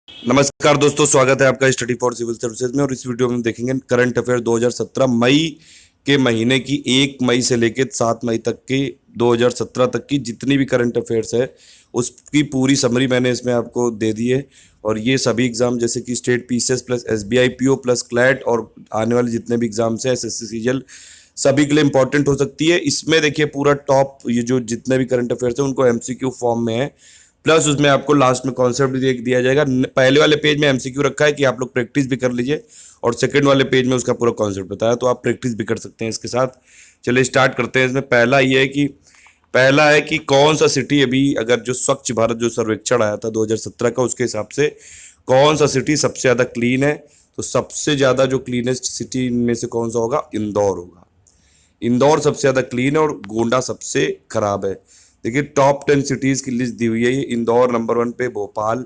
नमस्कार दोस्तों, स्वागत है आपका स्टडी फॉर सिविल सर्विसेज में। और इस वीडियो में हम देखेंगे करंट अफेयर 2017 मई के महीने की 1 मई से लेकर 7 मई तक की 2017 तक की जितनी भी करंट अफेयर्स है उसकी पूरी समरी मैंने इसमें आपको दे दी है। और ये सभी एग्जाम जैसे कि state PCS plus SBI PO plus CLAT और आने वाले जितने भी एग्जाम्स हैं एसएससी सीजीएल सभी के लिए इंपॉर्टेंट हो सकती है। इसमें देखिए पूरा टॉप ये जो जितने भी करंट अफेयर्स हैं उनको एमसीक्यू फॉर्म में है, प्लस उसमें आपको लास्ट में कॉन्सेप्ट भी दिया जाएगा। पहले वाले पेज में एमसीक्यू रखा है कि आप लोग प्रैक्टिस भी कर लीजिए, और सेकंड वाले पेज में उसका पूरा कॉन्सेप्ट बताया, तो आप प्रैक्टिस भी कर सकते हैं इसके साथ। चलिए स्टार्ट करते हैं। इसमें पहला है कि कौन सा सिटी अभी अगर जो स्वच्छ भारत जो सर्वेक्षण आया था 2017 का उसके हिसाब से कौन सा सिटी सबसे ज़्यादा क्लीन है, तो सबसे ज़्यादा जो क्लीनेस्ट सिटी में से कौन सा होगा, इंदौर होगा। इंदौर सबसे ज़्यादा क्लीन है और गोंडा सबसे खराब है। देखिए टॉप 10 सिटीज़ की लिस्ट दी हुई है। ये इंदौर नंबर 1 पे, भोपाल,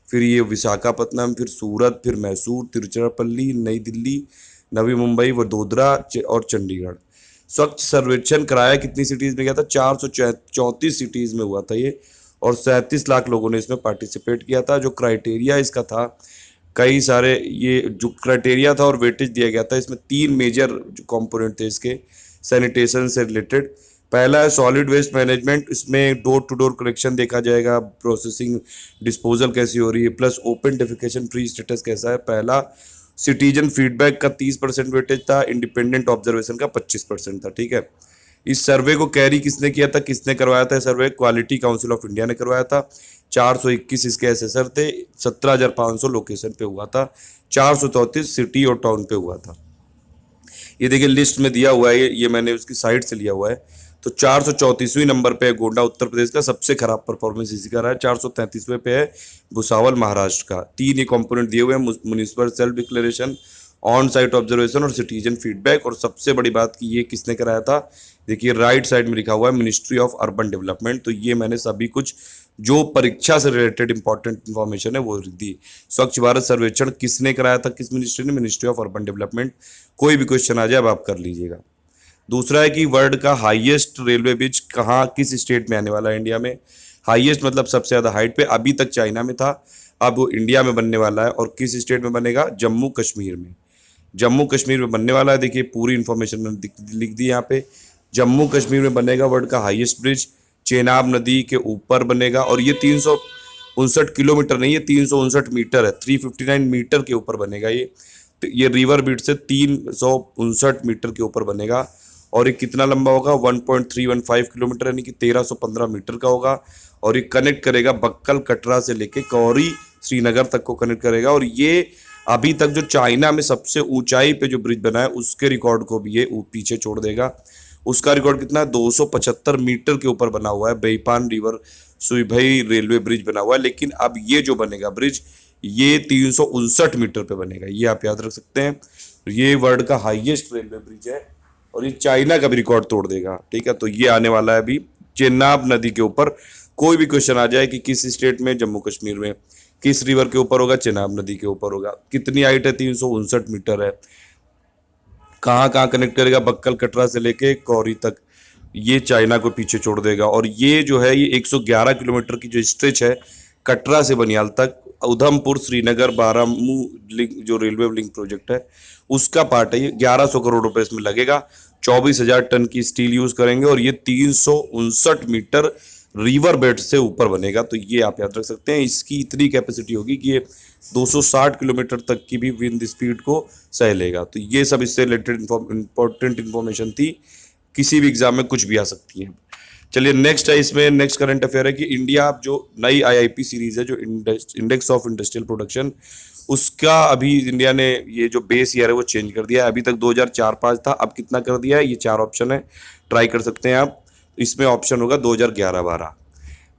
फिर ये विशाखापत्तनम, फिर सूरत, फिर मैसूर, तिरुचिरापल्ली, नई दिल्ली, नवी मुंबई, वडोदरा और चंडीगढ़। स्वच्छ सर्वेक्षण कराया कितनी सिटीज़ में गया था, 434 सिटीज़ में हुआ था ये, और 37 लाख लोगों ने इसमें पार्टिसिपेट किया था। जो क्राइटेरिया इसका था, कई सारे ये जो क्राइटेरिया था और वेटेज दिया गया था, इसमें 3 मेजर जो कंपोनेंट थे इसके सैनिटेशन से रिलेटेड। पहला है सॉलिड वेस्ट मैनेजमेंट, इसमें डोर टू डोर कलेक्शन देखा जाएगा, प्रोसेसिंग डिस्पोजल कैसी हो रही है, plus open defecation free status कैसा है। पहला सिटीजन फीडबैक का 30% वेटेज था, इंडिपेंडेंट ऑब्जर्वेशन का 25% था। ठीक है, इस सर्वे को कैरी किसने किया था, किसने करवाया था सर्वे, क्वालिटी काउंसिल ऑफ इंडिया ने करवाया था। 421 इसके एसेसर थे, 17,500 लोकेशन पे हुआ था, 434 सिटी और टाउन पे हुआ था। ये देखिए लिस्ट में दिया हुआ है, ये मैंने उसकी साइट से लिया हुआ है। तो 434वीं नंबर पे है गोंडा, उत्तर प्रदेश का सबसे खराब परफॉर्मेंस इसी का रहा है। 433वें पे है भुसावल, महाराष्ट्र का। 3 ये कंपोनेंट दिए हुए हैं, municipal self declaration, on site observation और सिटीजन फीडबैक। और सबसे बड़ी बात की ये किसने कराया था, देखिए राइट साइड में लिखा हुआ है मिनिस्ट्री ऑफ अर्बन डेवलपमेंट। तो ये मैंने सभी कुछ जो परीक्षा से रिलेटेड इंपॉर्टेंट इन्फॉर्मेशन है वो दी। स्वच्छ भारत सर्वेक्षण किसने कराया था, किस मिनिस्ट्री ने, मिनिस्ट्री ऑफ अर्बन डेवलपमेंट। कोई भी क्वेश्चन आ जाए अब आप कर लीजिएगा। दूसरा है कि वर्ल्ड का हाईएस्ट रेलवे ब्रिज कहाँ किस स्टेट में आने वाला है इंडिया में। हाईएस्ट मतलब सबसे ज़्यादा हाइट पे, अभी तक चाइना में था, अब वो इंडिया में बनने वाला है। और किस स्टेट में बनेगा, जम्मू कश्मीर में। जम्मू कश्मीर में बनने वाला है। देखिए पूरी इन्फॉर्मेशन मैंने लिख दी यहाँ पे। जम्मू कश्मीर में बनेगा वर्ल्ड का हाईएस्ट ब्रिज, चेनाब नदी के ऊपर बनेगा। और ये 359 किलोमीटर नहीं, ये 359 मीटर है, 359 मीटर के ऊपर बनेगा ये। तो ये रिवर ब्रिज से 359 मीटर के ऊपर बनेगा। और ये कितना लंबा होगा, 1.315 किलोमीटर यानी कि 1315 मीटर का होगा। और ये कनेक्ट करेगा बक्कल कटरा से लेके कौरी श्रीनगर तक को कनेक्ट करेगा। और ये अभी तक जो चाइना में सबसे ऊंचाई पे जो ब्रिज बना है उसके रिकॉर्ड को भी ये पीछे छोड़ देगा। उसका रिकॉर्ड कितना है, 275 मीटर के ऊपर बना हुआ है, बेईपान रिवर सुईभई रेलवे ब्रिज बना हुआ है। लेकिन अब ये जो बनेगा ब्रिज ये 359 मीटर पे बनेगा, ये आप याद रख सकते हैं। ये वर्ल्ड का हाईएस्ट रेलवे ब्रिज है और ये चाइना का भी रिकॉर्ड तोड़ देगा। ठीक है, तो ये आने वाला है अभी चेनाब नदी के ऊपर। कोई भी क्वेश्चन आ जाए कि किस स्टेट में, जम्मू कश्मीर में, किस रिवर के ऊपर होगा, चेनाब नदी के ऊपर होगा। कितनी हाइट है, 359 मीटर है। कहाँ कहाँ कनेक्ट करेगा, बक्कल कटरा से लेके कौरी तक, ये चाइना को पीछे छोड़ देगा। और ये जो है ये 111 किलोमीटर की जो स्ट्रेच है कटरा से बनियाल तक, उधमपुर श्रीनगर बारामू लिंक जो रेलवे लिंक प्रोजेक्ट है उसका पार्ट है। ये 1100 करोड़ रुपए इसमें लगेगा, 24,000 टन की स्टील यूज करेंगे और ये 359 मीटर रिवर बेड से ऊपर बनेगा। तो ये आप याद रख सकते हैं, इसकी इतनी कैपेसिटी होगी कि ये 260 किलोमीटर तक की भी विंड स्पीड को सह लेगा। तो ये सब इससे रिलेटेड इंपॉर्टेंट इन्फॉर्मेशन थी, किसी भी एग्जाम में कुछ भी आ सकती है। चलिए नेक्स्ट है, इसमें नेक्स्ट करंट अफेयर है कि इंडिया जो नई आईआईपी सीरीज है जो इंडेक्स ऑफ इंडस्ट्रियल प्रोडक्शन, उसका अभी इंडिया ने ये जो बेस ईयर है वो चेंज कर दिया है। अभी तक 2004-5 था, अब कितना कर दिया है, ये 4 ऑप्शन है, ट्राई कर सकते हैं आप। इसमें ऑप्शन होगा 2011-12।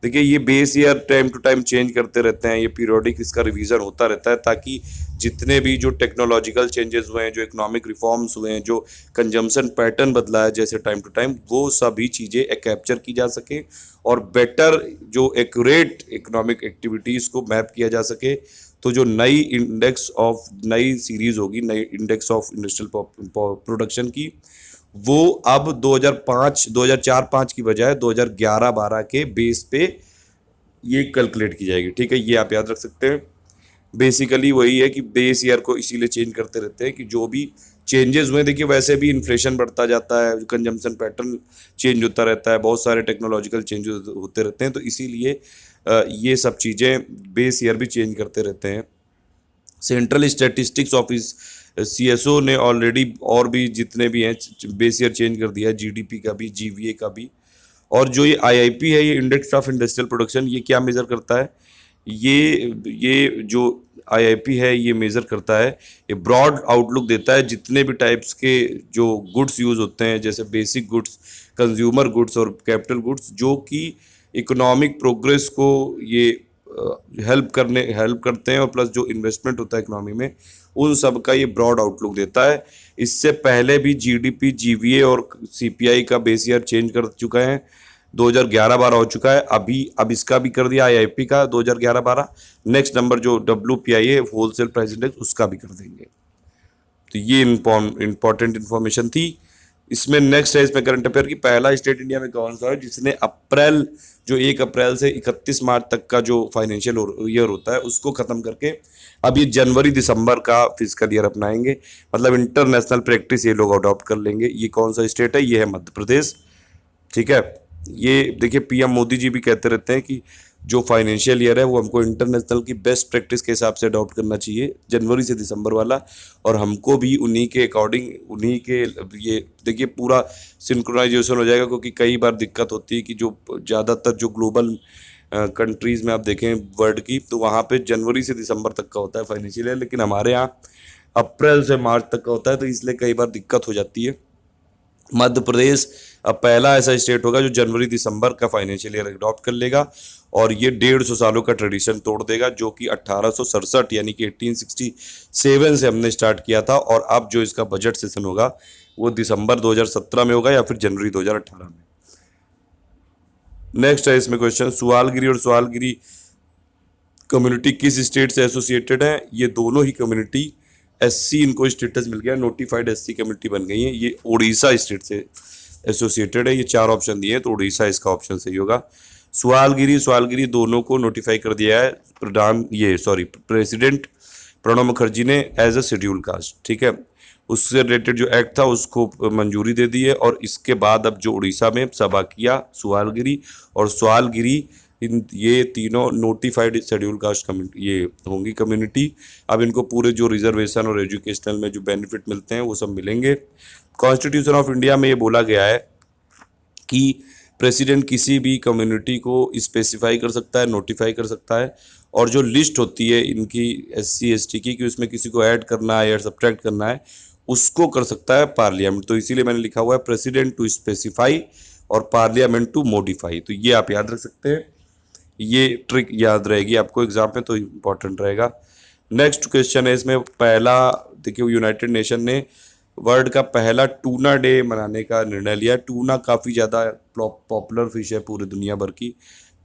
देखिए ये base year time to time change करते रहते हैं, ये पीरियोडिक इसका रिवीजन होता रहता है, ताकि जितने भी जो टेक्नोलॉजिकल चेंजेस हुए हैं, जो इकोनॉमिक रिफॉर्म्स हुए हैं, जो कंजम्पशन पैटर्न बदला है जैसे टाइम टू टाइम, वो सभी चीज़ें कैप्चर की जा सके और बेटर जो एक्यूरेट इकोनॉमिक एक्टिविटीज़ को मैप किया जा सके। तो जो नई इंडेक्स ऑफ नई सीरीज होगी, नई इंडेक्स ऑफ इंडस्ट्रियल प्रोडक्शन की, वो अब 2004-5 की बजाय 2011-12 के बेस पे ये कैलकुलेट की जाएगी। ठीक है, ये आप याद रख सकते हैं। बेसिकली वही है कि बेस ईयर को इसीलिए चेंज करते रहते हैं कि जो भी चेंजेस हुए, देखिए वैसे भी इन्फ्लेशन बढ़ता जाता है, कंजम्पशन पैटर्न चेंज होता रहता है, बहुत सारे टेक्नोलॉजिकल चेंजेस होते रहते हैं, तो इसीलिए ये सब चीज़ें बेस ईयर भी चेंज करते रहते हैं। सेंट्रल स्टैटिस्टिक्स ऑफिस सीएसओ ने ऑलरेडी और भी जितने भी हैं बेस ईयर चेंज कर दिया है, जीडीपी का भी, जीवीए का भी। और जो ये आईआईपी है, ये इंडेक्स ऑफ इंडस्ट्रियल प्रोडक्शन, ये क्या मेजर करता है? ये जो आईआईपी है ये मेजर करता है, ये ब्रॉड आउटलुक देता है जितने भी टाइप्स के जो गुड्स यूज होते हैं, जैसे बेसिक गुड्स, कंज्यूमर गुड्स और कैपिटल गुड्स, जो कि इकोनॉमिक प्रोग्रेस को ये हेल्प करते हैं, और प्लस जो इन्वेस्टमेंट होता है इकोनॉमी में, उन सब का ये ब्रॉड आउटलुक देता है। इससे पहले भी जीडीपी, जीवीए और सीपीआई का बेस ईयर चेंज कर चुका है, 2011-12 हो चुका है। अब इसका भी कर दिया आईआईपी का 2011-12। नेक्स्ट नंबर जो डब्ल्यूपीआई है, होलसेल प्राइस इंडेक्स, उसका भी कर देंगे। तो ये इंपॉर्टेंट इन्फॉर्मेशन थी। इसमें नेक्स्ट है इसमें करंट अफेयर की, पहला स्टेट इंडिया में कौन सा है जिसने अप्रैल, जो 1 अप्रैल से 31 मार्च तक का जो फाइनेंशियल ईयर होता है उसको खत्म करके अब ये जनवरी दिसंबर का फिजिकल ईयर अपनाएंगे, मतलब इंटरनेशनल प्रैक्टिस ये लोग अडॉप्ट कर लेंगे। ये कौन सा स्टेट है? ये है मध्य प्रदेश। ठीक है, ये देखिए पीएम मोदी जी भी कहते रहते हैं कि जो फाइनेंशियल ईयर है वो हमको इंटरनेशनल की बेस्ट प्रैक्टिस के हिसाब से अडॉप्ट करना चाहिए, जनवरी से दिसंबर वाला, और हमको भी उन्हीं के अकॉर्डिंग, उन्हीं के, ये देखिए पूरा सिंक्रोनाइजेशन हो जाएगा, क्योंकि कई बार दिक्कत होती है कि जो ज़्यादातर जो ग्लोबल कंट्रीज़ में आप देखें वर्ल्ड की, तो वहाँ पे जनवरी से दिसंबर तक का होता है फाइनेंशियल ईयर, लेकिन हमारे यहाँ अप्रैल से मार्च तक का होता है, तो इसलिए कई बार दिक्कत हो जाती है। मध्य प्रदेश अब पहला ऐसा स्टेट होगा जो जनवरी दिसंबर का फाइनेंशियल ईयर अडॉप्ट कर लेगा, और ये 150 सालों का ट्रेडिशन तोड़ देगा, जो कि 1867 यानी कि 1867 से हमने स्टार्ट किया था, और अब जो इसका बजट सेशन होगा वो दिसंबर 2017 में होगा या फिर जनवरी 2018 में। नेक्स्ट है इसमें क्वेश्चन, सुआलगिरी और सुआलगिरी कम्युनिटी किस स्टेट से एसोसिएटेड है? ये दोनों ही कम्युनिटी एससी, इनको स्टेटस मिल गया, नोटिफाइड एससी कम्युनिटी बन गई है। ये उड़ीसा स्टेट से एसोसिएटेड है। ये 4 ऑप्शन दिए हैं, तो उड़ीसा इसका ऑप्शन सही होगा। सुआलगिरी दोनों को नोटिफाई कर दिया है प्रेसिडेंट प्रणब मुखर्जी ने एज अ शेड्यूल कास्ट। ठीक है, उससे रिलेटेड जो एक्ट था उसको मंजूरी दे दी है, और इसके बाद अब जो उड़ीसा में सबाकिया, सुआलगिरी और सुआलगिरी, ये तीनों नोटिफाइड शेड्यूल कास्ट कम्युनिटी ये होंगी कम्युनिटी। अब इनको पूरे जो रिजर्वेशन और एजुकेशनल में जो बेनिफिट मिलते हैं वो सब मिलेंगे। कॉन्स्टिट्यूशन ऑफ इंडिया में ये बोला गया है कि प्रेसिडेंट किसी भी कम्युनिटी को स्पेसिफाई कर सकता है, नोटिफाई कर सकता है, और जो लिस्ट होती है इनकी एससी एसटी की, कि उसमें किसी को ऐड करना है या सब्ट्रैक्ट करना है, उसको कर सकता है पार्लियामेंट। तो इसीलिए मैंने लिखा हुआ है प्रेसिडेंट टू स्पेसिफाई और पार्लियामेंट टू मॉडिफाई। तो ये आप याद रख सकते हैं, ये ट्रिक याद रहेगी आपको एग्जाम में, तो इम्पोर्टेंट रहेगा। नेक्स्ट क्वेश्चन है इसमें, पहला देखिए यूनाइटेड नेशन ने वर्ल्ड का पहला टूना डे मनाने का निर्णय लिया। टूना काफ़ी ज़्यादा पॉपुलर फिश है पूरी दुनिया भर की,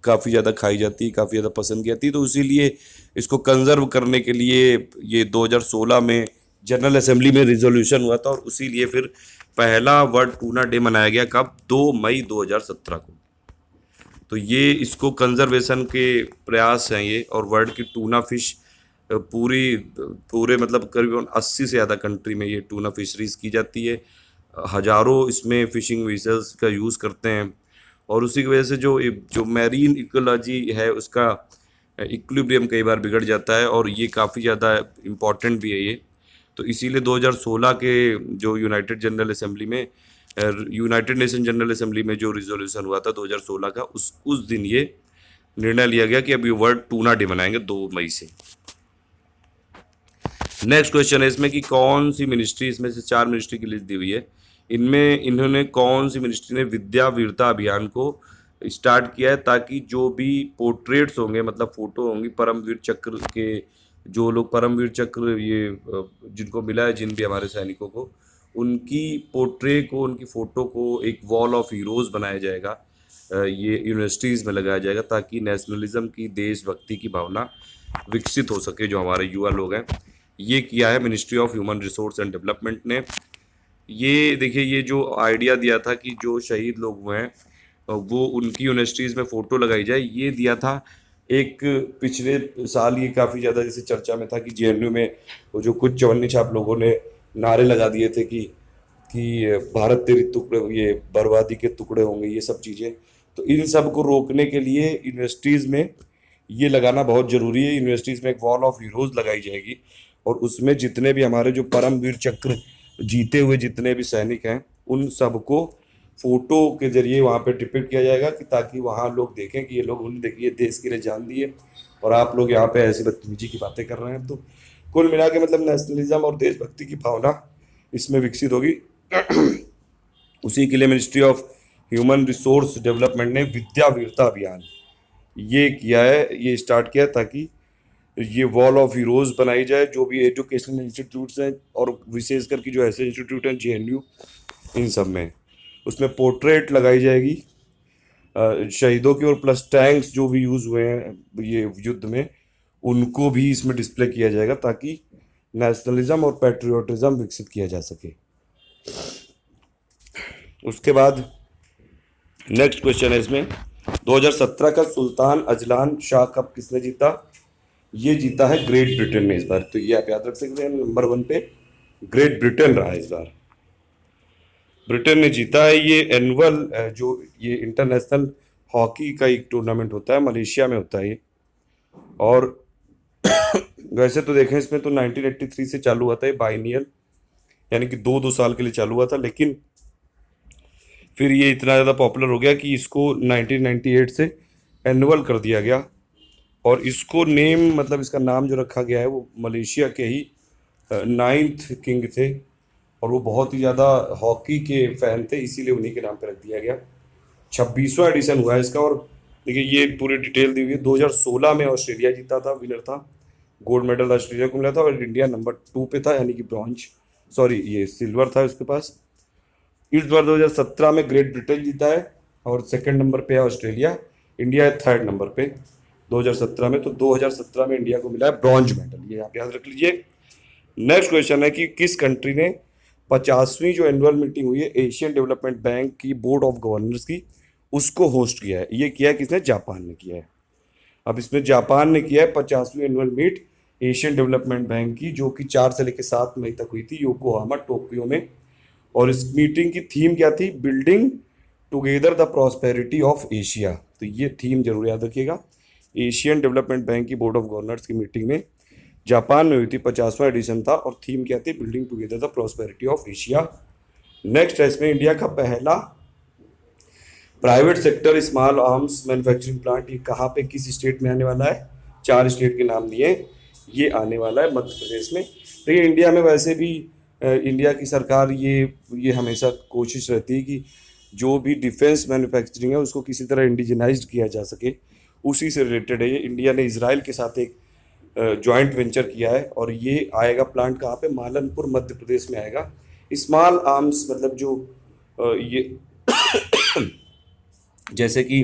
काफ़ी ज़्यादा खाई जाती है, काफ़ी ज़्यादा पसंद की जाती है, तो इसीलिए इसको कंजर्व करने के लिए ये 2016 में जनरल असेंबली में रिजोल्यूशन हुआ था, और इसीलिए फिर पहला वर्ल्ड टूना डे मनाया गया। कब? 2 मई 2017 को। तो ये इसको कंजर्वेशन के प्रयास हैं ये, और वर्ल्ड की टूना फिश पूरे मतलब करीबन 80 से ज़्यादा कंट्री में ये टूना फिशरीज की जाती है। हज़ारों इसमें फिशिंग व्हीसल्स का यूज़ करते हैं, और उसी की वजह से जो मैरीन इकोलॉजी है उसका इक्विलिब्रियम कई बार बिगड़ जाता है, और ये काफ़ी ज़्यादा इम्पॉर्टेंट भी है ये। तो इसीलिए 2016 के जो यूनाइटेड नेशन जनरल असेंबली में जो रिजोल्यूशन हुआ था 2016 का, उस दिन ये निर्णय लिया गया कि अब ये वर्ल्ड टूना डे मनाएंगे 2 मई से। नेक्स्ट क्वेश्चन है इसमें कि कौन सी मिनिस्ट्री, इसमें से 4 मिनिस्ट्री की लिस्ट दी हुई है, इनमें इन्होंने कौन सी मिनिस्ट्री ने विद्या वीरता अभियान को स्टार्ट किया है, ताकि जो भी पोर्ट्रेट्स होंगे, मतलब फोटो होंगी परमवीर चक्र के, जो लोग परमवीर चक्र ये जिनको मिला है, जिन भी हमारे सैनिकों को, उनकी पोर्ट्रे को, उनकी फ़ोटो को एक वॉल ऑफ हीरोज़ बनाया जाएगा, ये यूनिवर्सिटीज़ में लगाया जाएगा, ताकि नेशनलिज्म की, देशभक्ति की भावना विकसित हो सके जो हमारे युवा लोग हैं। ये किया है ministry of human resource and development ने। ये देखिए, ये जो आइडिया दिया था कि जो शहीद लोग हुए हैं वो उनकी यूनिवर्सिटीज़ में फ़ोटो लगाई जाए, ये दिया था एक पिछले साल ये काफ़ी ज़्यादा जैसे चर्चा में था कि जेएनयू में वो जो कुछ चवन्नी छाप लोगों ने नारे लगा दिए थे कि भारत तेरी टुकड़े, ये बर्बादी के टुकड़े होंगे, ये सब चीज़ें। तो इन सब को रोकने के लिए यूनिवर्सिटीज़ में ये लगाना बहुत ज़रूरी है। यूनिवर्सिटीज़ में एक वॉल ऑफ हीरोज़ लगाई जाएगी और उसमें जितने भी हमारे जो परमवीर चक्र जीते हुए जितने भी सैनिक हैं उन सबको फोटो के जरिए वहाँ पे डिपिक्ट किया जाएगा, कि ताकि वहाँ लोग देखें कि ये लोग, उन्होंने देखिए देश के लिए जान दी है और आप लोग यहाँ पे ऐसी बदतमीजी की बातें कर रहे हैं। तो कुल मिला के मतलब नेशनलिज्म और देशभक्ति की भावना इसमें विकसित होगी। उसी के लिए ministry of human resource development ने विद्या वीरता अभियान ये किया है, ये स्टार्ट किया है, ताकि ये वॉल ऑफ हीरोज बनाई जाए। जो भी एजुकेशनल इंस्टीट्यूट्स हैं और विशेष करके जो ऐसे इंस्टीट्यूट हैं जेएनयू, इन सब में उसमें पोर्ट्रेट लगाई जाएगी शहीदों की, और प्लस टैंक्स जो भी यूज़ हुए हैं ये युद्ध में उनको भी इसमें डिस्प्ले किया जाएगा, ताकि नेशनलिज्म और पैट्रियोटिज्म विकसित किया जा सके। उसके बाद नेक्स्ट क्वेश्चन है इसमें, 2017 का सुल्तान अजलान शाह कप किसने जीता? ये जीता है ग्रेट ब्रिटेन ने इस बार। तो ये आप याद रख सकते हैं, नंबर 1 पे ग्रेट ब्रिटेन रहा है इस बार, ब्रिटेन ने जीता है। ये एनुअल जो ये इंटरनेशनल हॉकी का एक टूर्नामेंट होता है, मलेशिया में होता है ये। और वैसे तो देखें इसमें तो 1983 से चालू हुआ था ये बाइनियल, यानी कि 2-2 साल के लिए चालू हुआ था, लेकिन फिर ये इतना ज़्यादा पॉपुलर हो गया कि इसको 1998 से एनुअल कर दिया गया। और इसको नेम, मतलब इसका नाम जो रखा गया है वो मलेशिया के ही 9th किंग थे, और वो बहुत ही ज़्यादा हॉकी के फैन थे, इसीलिए उन्हीं के नाम पे रख दिया गया। 26वां एडिशन हुआ है इसका। और देखिए ये पूरी डिटेल दी हुई है। 2016 में ऑस्ट्रेलिया जीता था, विनर था, गोल्ड मेडल ऑस्ट्रेलिया को मिला था, और इंडिया नंबर 2 पे था, यानी कि ब्रॉन्ज, सॉरी ये सिल्वर था उसके पास। इस बार 2017 में ग्रेट ब्रिटेन जीता है और सेकंड नंबर पे है ऑस्ट्रेलिया, इंडिया है थर्ड नंबर पे 2017 में। तो 2017 में इंडिया को मिला है ब्रॉन्ज मेडल, ये आप याद रख लीजिए। नेक्स्ट क्वेश्चन है कि किस कंट्री ने 50वीं जो एनुअल मीटिंग हुई है एशियन डेवलपमेंट बैंक की बोर्ड ऑफ गवर्नर्स की, उसको होस्ट किया है? ये किया है किसने? जापान ने किया है। अब इसमें जापान ने किया है 50वीं annual meet Asian Development Bank की, जो कि 4 से लेकर 7 मई तक हुई थी योकोहामा टोक्यो में। और इस मीटिंग की थीम क्या थी? Building together the prosperity of Asia. तो ये थीम जरूर याद रखिएगा। एशियन डेवलपमेंट बैंक की बोर्ड ऑफ गवर्नर्स की मीटिंग में जापान में हुई थी, 50वां एडिशन था, और थीम क्या थी? Building together the prosperity of Asia. Next है इसमें, इंडिया का पहला private sector small arms manufacturing plant ये कहाँ पे, किस स्टेट में आने वाला है? 4 स्टेट के नाम दिए, ये आने वाला है मध्य प्रदेश में। देखिए इंडिया में वैसे भी इंडिया की सरकार ये हमेशा कोशिश रहती है कि जो भी डिफेंस मैन्युफैक्चरिंग है उसको किसी तरह इंडिजिनाइज्ड किया जा सके, उसी से रिलेटेड है ये। इंडिया ने इजराइल के साथ एक जॉइंट वेंचर किया है, और ये आएगा प्लांट कहाँ पे? मालनपुर मध्य प्रदेश में आएगा। स्मॉल आर्म्स मतलब जो ये जैसे कि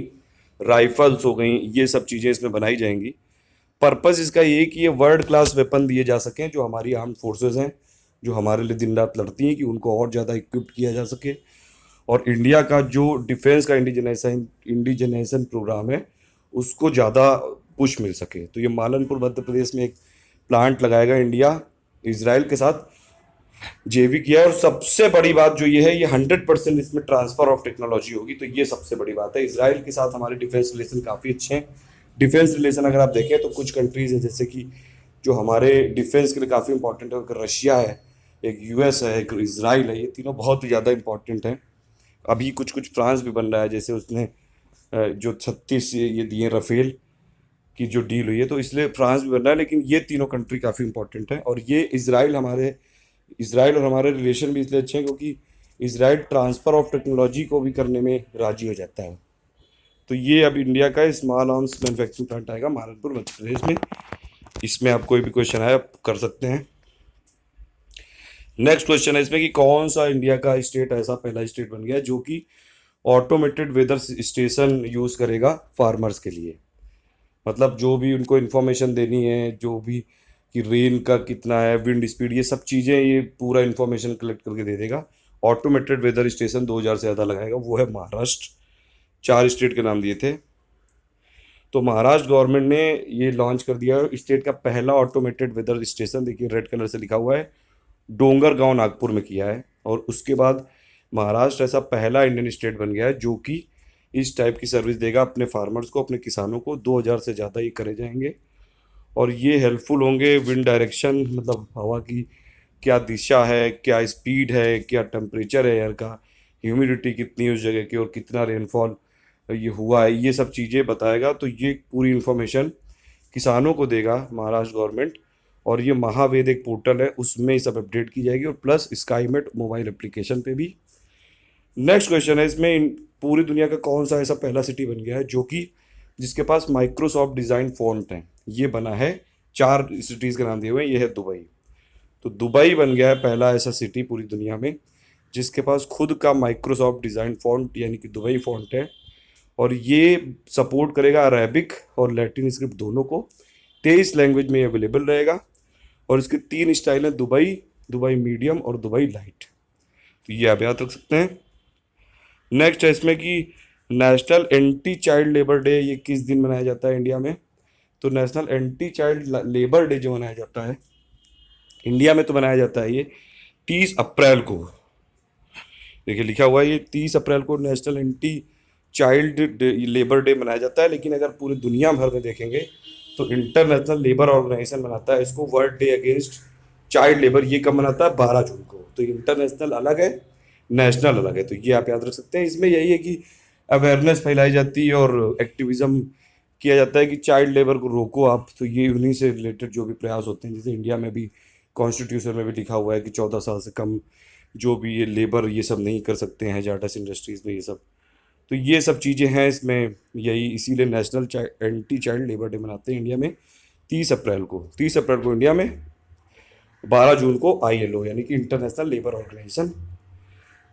राइफल्स हो गई, ये सब चीज़ें इसमें बनाई जाएंगी। पर्पस इसका ये कि ये वर्ल्ड क्लास वेपन दिए जा सकें जो हमारी आर्म फोर्सेस हैं, जो हमारे लिए दिन रात लड़ती हैं, कि उनको और ज़्यादा इक्विप्ड किया जा सके। और इंडिया का जो डिफेंस का इंडिजिनेशन प्रोग्राम है उसको ज़्यादा पुश मिल सके। तो ये मालनपुर मध्य प्रदेश में एक प्लांट लगाएगा इंडिया इजराइल के साथ, जेवी किया। और सबसे बड़ी बात जो ये है, ये 100% इसमें ट्रांसफर ऑफ टेक्नोलॉजी होगी। तो ये सबसे बड़ी बात है। इजराइल के साथ हमारे डिफेंस रिलेशन काफ़ी अच्छे हैं। डिफेंस रिलेशन अगर आप देखें तो कुछ कंट्रीज हैं जैसे कि जो हमारे डिफेंस के लिए काफ़ी इंपॉर्टेंट है, एक रशिया है, एक यूएस है, एक इजराइल है, ये तीनों बहुत ही ज़्यादा इंपॉर्टेंट हैं। अभी कुछ कुछ फ्रांस भी बन रहा है, जैसे उसने जो 36 ये दिए राफेल की जो डील हुई है, तो इसलिए फ्रांस भी बन रहा है। लेकिन ये तीनों कंट्री काफ़ी इंपॉर्टेंट है। और ये इजराइल और हमारे रिलेशन भी इसलिए अच्छे हैं क्योंकि इजराइल ट्रांसफ़र ऑफ टेक्नोलॉजी को भी करने में राजी हो जाता है। तो ये अब इंडिया का स्मॉल आर्म्स मैन्युफैक्चरिंग प्लांट आएगा मालनपुर मध्य प्रदेश में। इसमें आप कोई भी क्वेश्चन आए आप कर सकते हैं। नेक्स्ट क्वेश्चन है इसमें कि कौन सा इंडिया का स्टेट ऐसा पहला स्टेट बन गया जो कि ऑटोमेटेड वेदर स्टेशन यूज़ करेगा फार्मर्स के लिए। मतलब जो भी उनको इन्फॉर्मेशन देनी है, जो भी कि रेन का कितना है, विंड स्पीड, ये सब चीज़ें ये पूरा इन्फॉर्मेशन कलेक्ट करके दे देगा। ऑटोमेटेड वेदर स्टेशन 2000 से ज़्यादा लगाएगा, वो है महाराष्ट्र। 4 स्टेट के नाम दिए थे। तो महाराष्ट्र गवर्नमेंट ने ये लॉन्च कर दिया है स्टेट का पहला ऑटोमेटेड वेदर स्टेशन। देखिए रेड कलर से लिखा हुआ है, डोंगरगांव नागपुर में किया है। और उसके बाद महाराष्ट्र ऐसा पहला इंडियन स्टेट बन गया है जो कि इस टाइप की सर्विस देगा अपने फार्मर्स को, अपने किसानों को। 2000 से ज़्यादा ये करे जाएंगे और ये हेल्पफुल होंगे विंड डायरेक्शन, मतलब हवा की क्या दिशा है, क्या स्पीड है, क्या टेम्परेचर है एयर का, ह्यूमिडिटी कितनी है उस जगह की और कितना रेनफॉल ये हुआ है, ये सब चीज़ें बताएगा। तो ये पूरी इन्फॉर्मेशन किसानों को देगा महाराष्ट्र गवर्नमेंट। और ये महावेद एक पोर्टल है, उसमें ये सब अपडेट की जाएगी और प्लस स्काईमेट मोबाइल एप्लीकेशन पे भी। नेक्स्ट क्वेश्चन है इसमें, पूरी दुनिया का कौन सा ऐसा पहला सिटी बन गया है जो कि जिसके पास माइक्रोसॉफ्ट डिज़ाइन फॉन्ट है। ये बना है, 4 सिटीज़ के नाम दिए हुए हैं, ये है दुबई। तो दुबई बन गया है पहला ऐसा सिटी पूरी दुनिया में जिसके पास खुद का माइक्रोसॉफ्ट डिज़ाइन फॉन्ट यानी कि दुबई फॉन्ट है। और ये सपोर्ट करेगा अरेबिक और लैटिन स्क्रिप्ट दोनों को। 23 लैंग्वेज में अवेलेबल रहेगा और इसके 3 स्टाइल हैं, दुबई, दुबई मीडियम और दुबई लाइट। तो ये आप याद रख सकते हैं। नेक्स्ट है इसमें कि national anti child labour day ये किस दिन मनाया जाता है इंडिया में। तो national anti child labour day जो मनाया जाता है इंडिया में, तो मनाया जाता है ये 30 अप्रैल को। देखिए लिखा हुआ है ये 30 अप्रैल को national anti child labour day मनाया जाता है। लेकिन अगर पूरी दुनिया भर में देखेंगे तो इंटरनेशनल लेबर ऑर्गेनाइजेशन मनाता है इसको world day against child labour. ये कब मनाता है? 12 जून को। तो इंटरनेशनल अलग है, नेशनल अलग है। तो ये आप याद रख सकते हैं। इसमें यही है कि अवेयरनेस फैलाई जाती है और एक्टिविज्म किया जाता है कि चाइल्ड लेबर को रोको आप। तो ये उन्हीं से रिलेटेड जो भी प्रयास होते हैं, जैसे इंडिया में भी कॉन्स्टिट्यूशन में भी लिखा हुआ है कि 14 साल से कम जो भी ये लेबर ये सब नहीं कर सकते हैं जाटस इंडस्ट्रीज़ में ये सब। तो ये सब चीज़ें हैं इसमें, यही इसीलिए national anti child labour day मनाते हैं इंडिया में 30 अप्रैल को। 30 अप्रैल को इंडिया में, 12 जून को ILO यानी कि इंटरनेशनल लेबर ऑर्गेनाइजेशन।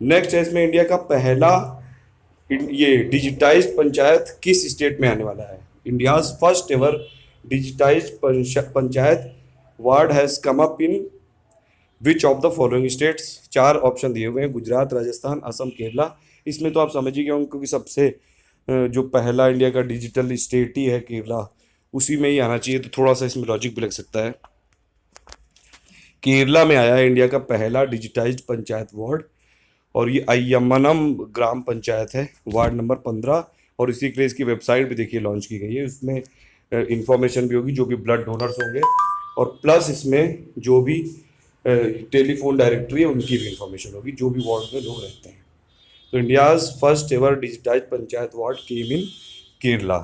नेक्स्ट है इसमें इंडिया का पहला ये डिजिटाइज्ड पंचायत किस स्टेट में आने वाला है। India's first ever digitised panchayat ward has come up in which of the following states. 4 option दिए हुए हैं, गुजरात, राजस्थान, असम, केरला। इसमें तो आप समझ ही गए होंगे क्योंकि सबसे जो पहला इंडिया का डिजिटल स्टेट ही है केरला, उसी में ही आना चाहिए। तो थोड़ा सा इसमें लॉजिक भी लग सकता है। केरला में आया है इंडिया का पहला डिजिटाइज्ड पंचायत वार्ड और ये अय्यमनम ग्राम पंचायत है, वार्ड नंबर 15। और इसी के लिए इसकी वेबसाइट भी देखिए लॉन्च की गई है। उसमें इंफॉर्मेशन भी होगी जो भी ब्लड डोनर्स होंगे और प्लस इसमें जो भी टेलीफोन डायरेक्टरी है उनकी भी इंफॉर्मेशन होगी जो भी वार्ड में लोग रहते हैं। तो India's first ever digitised panchayat ward came in Kerala.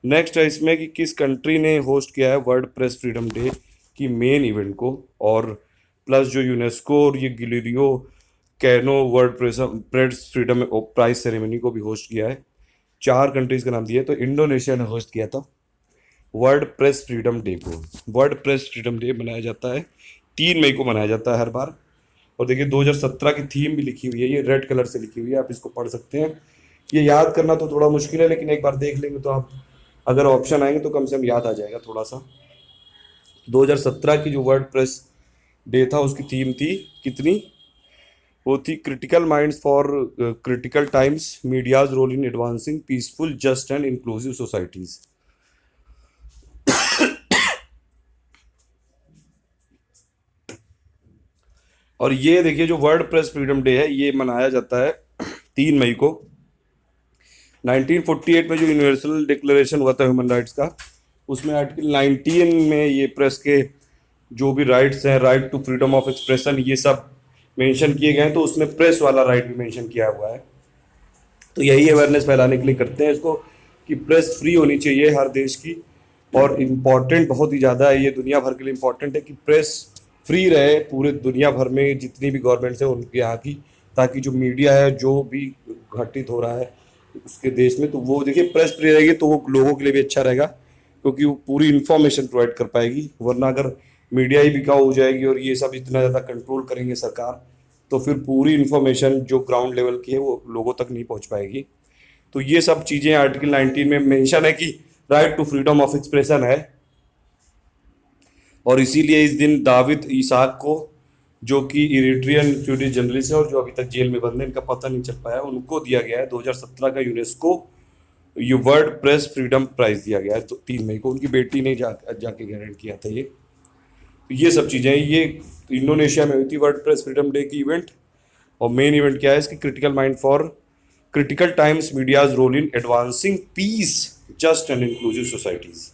Next है इसमें कि किस कंट्री ने होस्ट किया है वर्ल्ड प्रेस फ्रीडम डे की मेन इवेंट को, और प्लस जो यूनेस्को और ये Guillermo Cano World press Freedom Prize ceremony को भी होस्ट किया है। 4 कंट्रीज का नाम दिया है। तो इंडोनेशिया ने होस्ट किया था वर्ल्ड प्रेस फ्रीडम डे को। वर्ल्ड प्रेस फ्रीडम डे मनाया जाता है 3 मई को मनाया जाता है हर बार। और देखिए 2017 की थीम भी लिखी हुई है, ये रेड कलर से लिखी हुई है, आप इसको पढ़ सकते हैं। ये याद करना तो थोड़ा मुश्किल है लेकिन एक बार देख लेंगे तो आप, अगर ऑप्शन आएंगे तो कम से कम याद आ जाएगा थोड़ा सा। 2017 की जो वर्ल्ड प्रेस डे था उसकी थीम थी कितनी, वो थी critical minds for critical times, media's role in advancing peaceful just and inclusive societies. और ये देखिए जो वर्ल्ड प्रेस फ्रीडम डे है ये मनाया जाता है 3 मई को। 1948 में जो यूनिवर्सल डिक्लेरेशन हुआ था ह्यूमन राइट्स का, उसमें आर्टिकल 19 में ये प्रेस के जो भी राइट्स हैं, right to freedom of expression, ये सब मेंशन किए गए हैं। तो उसमें प्रेस वाला राइट भी मेंशन किया हुआ है। तो यही अवेयरनेस फैलाने के लिए करते हैं इसको कि प्रेस फ्री होनी चाहिए हर देश की। और इम्पॉर्टेंट बहुत ही ज़्यादा है, ये दुनिया भर के लिए इम्पॉर्टेंट है कि प्रेस फ्री रहे पूरे दुनिया भर में जितनी भी गवर्नमेंट्स है उनके यहाँ की, ताकि जो मीडिया है जो भी घटित हो रहा है उसके देश में, तो वो देखिए प्रेस फ्री रहेगी तो वो लोगों के लिए भी अच्छा रहेगा क्योंकि वो पूरी इन्फॉर्मेशन प्रोवाइड कर पाएगी। वरना अगर मीडिया ही बिकाऊ हो जाएगी और ये सब इतना ज़्यादा कंट्रोल करेंगे सरकार, तो फिर पूरी इन्फॉर्मेशन जो ग्राउंड लेवल की है वो लोगों तक नहीं पहुँच पाएगी। तो ये सब चीज़ें आर्टिकल 19 में मेंशन है कि right to freedom of expression है। और इसीलिए इस दिन दाविद ईसाक को, जो कि इरिट्रियन स्वीडिश जर्नलिस्ट है और जो अभी तक जेल में बंद है, इनका पता नहीं चल पाया, उनको दिया गया है 2017 का यूनेस्को ये वर्ल्ड प्रेस फ्रीडम प्राइज दिया गया है तो 3 मई को, उनकी बेटी ने जाके गारंट किया था ये। तो ये सब चीज़ें ये इंडोनेशिया में हुई थी वर्ल्ड प्रेस फ्रीडम डे की इवेंट। और मेन इवेंट क्या है इसकी, critical mind for critical times media's role in advancing peace just and inclusive societies.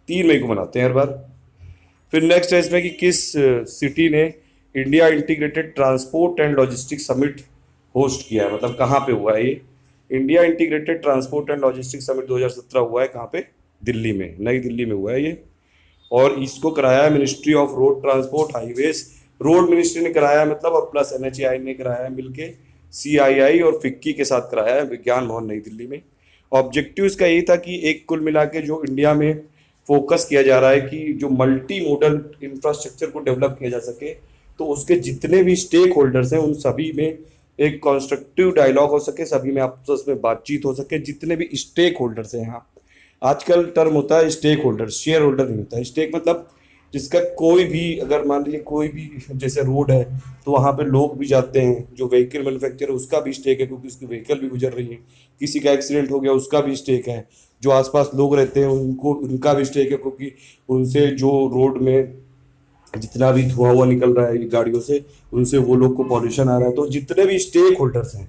3 मई को मनाते हैं हर बार। फिर नेक्स्ट है इसमें कि किस सिटी ने India integrated transport and logistics summit host किया है, मतलब कहाँ पे हुआ है ये। India integrated transport and logistics summit 2017 हुआ है कहाँ पे, दिल्ली में, नई दिल्ली में हुआ है ये। और इसको कराया है ministry of road transport highways, road ministry ने कराया है मतलब, और प्लस NHAI ने कराया है मिलके, CII और फिक्की के साथ कराया है विज्ञान भवन नई दिल्ली में। ऑब्जेक्टिव इसका यही था कि एक कुल मिला के जो इंडिया में फोकस किया जा रहा है कि जो मल्टी मोडल इंफ्रास्ट्रक्चर को डेवलप किया जा सके, तो उसके जितने भी स्टेक होल्डर्स हैं उन सभी में एक कंस्ट्रक्टिव डायलॉग हो सके, सभी में आपस में बातचीत हो सके। जितने भी स्टेक होल्डर्स हैं, यहाँ आजकल टर्म होता है स्टेक होल्डर, शेयर होल्डर नहीं होता है। स्टेक मतलब जिसका कोई भी, अगर मान लीजिए कोई भी जैसे रोड है तो वहाँ पे लोग भी जाते हैं, जो व्हीकल मैन्युफैक्चर है उसका भी स्टेक है क्योंकि उसकी व्हीकल भी गुजर रही है, किसी का एक्सीडेंट हो गया उसका भी स्टेक है, जो आसपास लोग रहते हैं उनको उनका भी स्टेक है क्योंकि उनसे जो रोड में जितना भी धुआं हुआ निकल रहा है गाड़ियों से, उनसे वो लोग को पॉल्यूशन आ रहा है। तो जितने भी स्टेक होल्डर्स हैं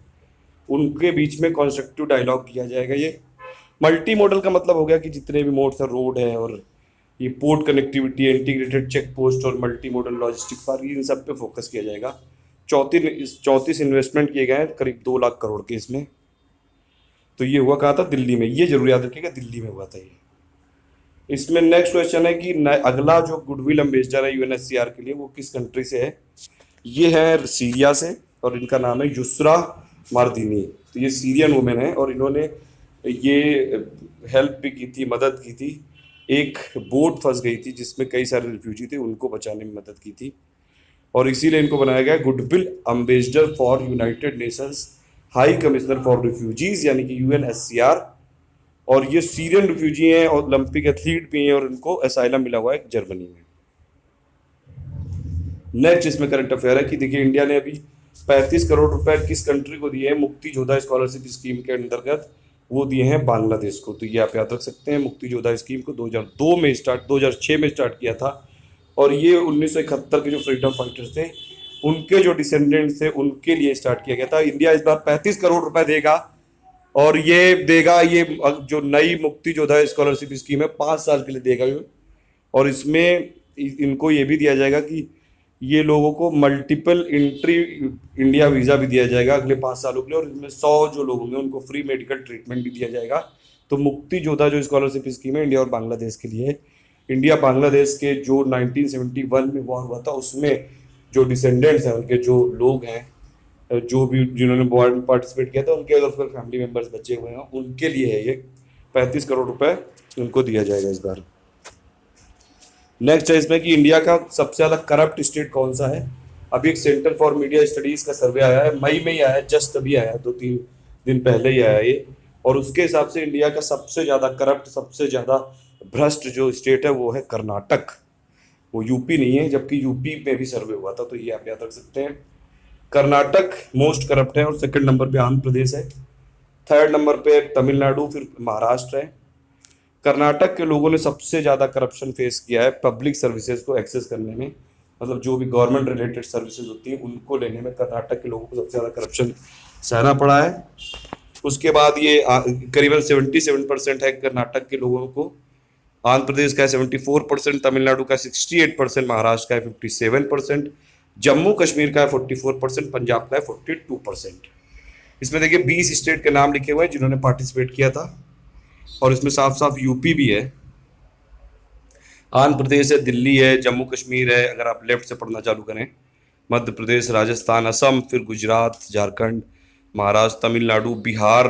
उनके बीच में कॉन्स्ट्रक्टिव डायलॉग किया जाएगा। ये मल्टी मॉडल का मतलब हो गया कि जितने भी मोड्स है, रोड है और ये पोर्ट कनेक्टिविटी है, इंटीग्रेटेड चेक पोस्ट और मल्टी मॉडल लॉजिस्टिक पार्क, इन सब पे फोकस किया जाएगा। 34 इन्वेस्टमेंट किए गए हैं करीब 2 लाख करोड़ के इसमें। तो ये हुआ कहा था दिल्ली में, ये जरूर याद रखिएगा दिल्ली में हुआ था ये। इसमें नेक्स्ट क्वेश्चन है कि अगला जो गुडविल एम्बेसडर है UNHCR के लिए वो किस कंट्री से है। ये है सीरिया से और इनका नाम है युसरा मार्दीनी। तो ये सीरियन वुमेन है और इन्होंने ये हेल्प भी की थी, मदद की थी। एक बोट फंस गई थी जिसमें कई सारे रिफ्यूजी थे, उनको बचाने में मदद की थी और इसीलिए इनको बनाया गया goodwill ambassador for United Nations high commissioner for refugees, यानी कि UNHCR। और ये सीरियन रिफ्यूजी हैं और ओलंपिक एथलीट भी हैं और इनको असाइलम मिला हुआ है जर्मनी में। नेक्स्ट इसमें करंट अफेयर है कि देखिए इंडिया ने अभी 35 करोड़ रुपए किस कंट्री को दिए हैं मुक्ति योद्धा स्कॉलरशिप स्कीम के अंतर्गत, वो दिए हैं बांग्लादेश को। तो ये आप याद रख सकते हैं, मुक्ति योद्धा स्कीम को 2006 में स्टार्ट किया था और ये 1971 के जो फ्रीडम फाइटर्स थे उनके जो डिसेंडेंट्स थे उनके लिए स्टार्ट किया गया था। इंडिया इस बार 35 करोड़ रुपए देगा और ये देगा, ये जो नई मुक्ति योद्धा स्कॉलरशिप स्कीम है 5 साल के लिए देगा ये। और इसमें इनको ये भी दिया जाएगा कि ये लोगों को मल्टीपल एंट्री इंडिया वीज़ा भी दिया जाएगा अगले 5 सालों के लिए और इसमें 100 जो लोग होंगे उनको फ्री मेडिकल ट्रीटमेंट भी दिया जाएगा। तो मुक्ति योद्धा जो स्कॉलरशिप स्कीम है इंडिया और बांग्लादेश के लिए। इंडिया बांग्लादेश के जो 1971 में वॉर हुआ था उसमें जो डिसेंडेंट्स हैं उनके जो लोग हैं, जो भी जिन्होंने वॉर में पार्टिसिपेट किया था, उनके अगर फिर फैमिली मेम्बर्स बचे हुए हैं उनके लिए है ये 35 करोड़ रुपए उनको दिया जाएगा इस बार। नेक्स्ट है इसमें कि इंडिया का सबसे ज़्यादा करप्ट स्टेट कौन सा है। अभी एक सेंटर फॉर मीडिया स्टडीज़ का सर्वे आया है, मई में ही आया है, जस्ट अभी आया है, 2-3 दिन पहले ही आया ये। और उसके हिसाब से इंडिया का सबसे ज़्यादा करप्ट, सबसे ज़्यादा भ्रष्ट जो स्टेट है वो है कर्नाटक, वो यूपी नहीं है, जबकि यूपी में भी सर्वे हुआ था। तो ये आप याद रख सकते हैं, कर्नाटक मोस्ट करप्ट है और सेकंड नंबर पे आंध्र प्रदेश है, थर्ड नंबर पे तमिलनाडु, फिर महाराष्ट्र है। कर्नाटक के लोगों ने सबसे ज़्यादा करप्शन फेस किया है पब्लिक सर्विसेज को एक्सेस करने में, मतलब जो भी गवर्नमेंट रिलेटेड सर्विसेज होती हैं उनको लेने में कर्नाटक के लोगों को सबसे ज़्यादा करप्शन सहना पड़ा है। उसके बाद ये करीबन 77% है कर्नाटक के लोगों को, आंध्र प्रदेश का है 74%, तमिलनाडु का 68%, महाराष्ट्र का है 57%, जम्मू कश्मीर का है 44%, पंजाब का है 42%। इसमें देखिए 20 स्टेट के नाम लिखे हुए हैं जिन्होंने पार्टिसिपेट किया था और इसमें साफ साफ यूपी भी है, आंध्र प्रदेश है, दिल्ली है, जम्मू कश्मीर है, अगर आप लेफ्ट से पढ़ना चालू करें, मध्य प्रदेश, राजस्थान, असम, फिर गुजरात, झारखंड, महाराष्ट्र, तमिलनाडु, बिहार,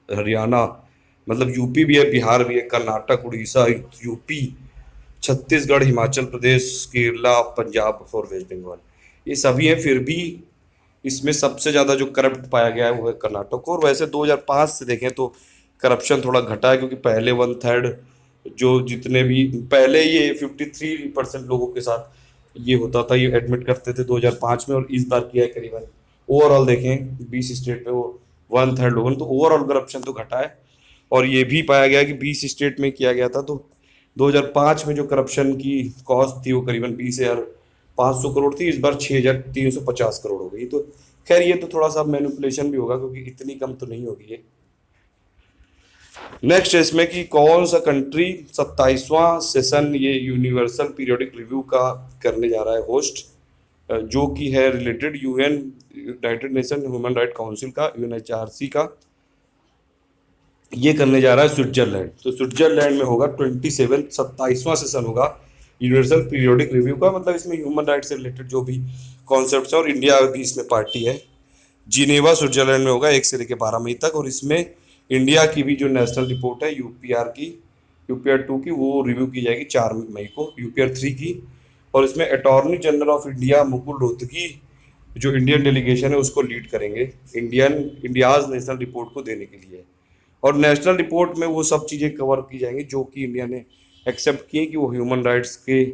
हरियाणा, मतलब यूपी भी है, बिहार भी है, कर्नाटक, उड़ीसा, यूपी, छत्तीसगढ़, हिमाचल प्रदेश, केरला, पंजाब और वेस्ट बंगाल, ये सभी हैं। फिर भी इसमें सबसे ज़्यादा जो करप्ट पाया गया है वो है कर्नाटक को। और वैसे 2005 से देखें तो करप्शन थोड़ा घटा है क्योंकि पहले 1/3 जो जितने भी पहले ये 53% लोगों के साथ ये होता था, ये एडमिट करते थे 2005 में, और इस बार किया है करीबन ओवरऑल देखें 20 स्टेट में वो 1/3 लोगों ने, तो ओवरऑल करप्शन तो घटा है। और ये भी पाया गया कि 20 स्टेट में किया गया था। तो 2005 में जो करप्शन की कॉस्ट थी वो करीबन 20,500 करोड़ थी, इस बार 6,350 करोड़ हो गई। तो खैर ये तो थोड़ा सा मैनिपुलेशन भी होगा, क्योंकि इतनी कम तो नहीं होगी ये। नेक्स्ट है इसमें कि कौन सा कंट्री 27वां सेशन ये यूनिवर्सल पीरियोडिक रिव्यू का करने जा रहा है होस्ट, जो कि है related UN, United nation human right council का, यूएनएचआरसी का। ये करने जा रहा है स्विट्जरलैंड। तो स्विट्जरलैंड में होगा 27वां सेशन होगा यूनिवर्सल पीरियोडिक रिव्यू का। मतलब इसमें ह्यूमन राइट्स से रिलेटेड जो भी कॉन्सेप्ट्स है, और इंडिया भी इसमें पार्टी है। जिनेवा स्विट्जरलैंड में होगा 1 से लेकर 12 मई तक। और इसमें इंडिया की भी जो नेशनल रिपोर्ट है यूपीआर 2 की, वो रिव्यू की जाएगी 4 मई को, यूपीआर 3 की। और इसमें attorney general of India Mukul Rohatgi जो इंडियन डेलीगेशन है उसको लीड करेंगे इंडियाज नेशनल रिपोर्ट को देने के लिए। और नेशनल रिपोर्ट में वो सब चीज़ें कवर की जाएंगी जो कि इंडिया ने एक्सेप्ट किए कि वो ह्यूमन राइट्स के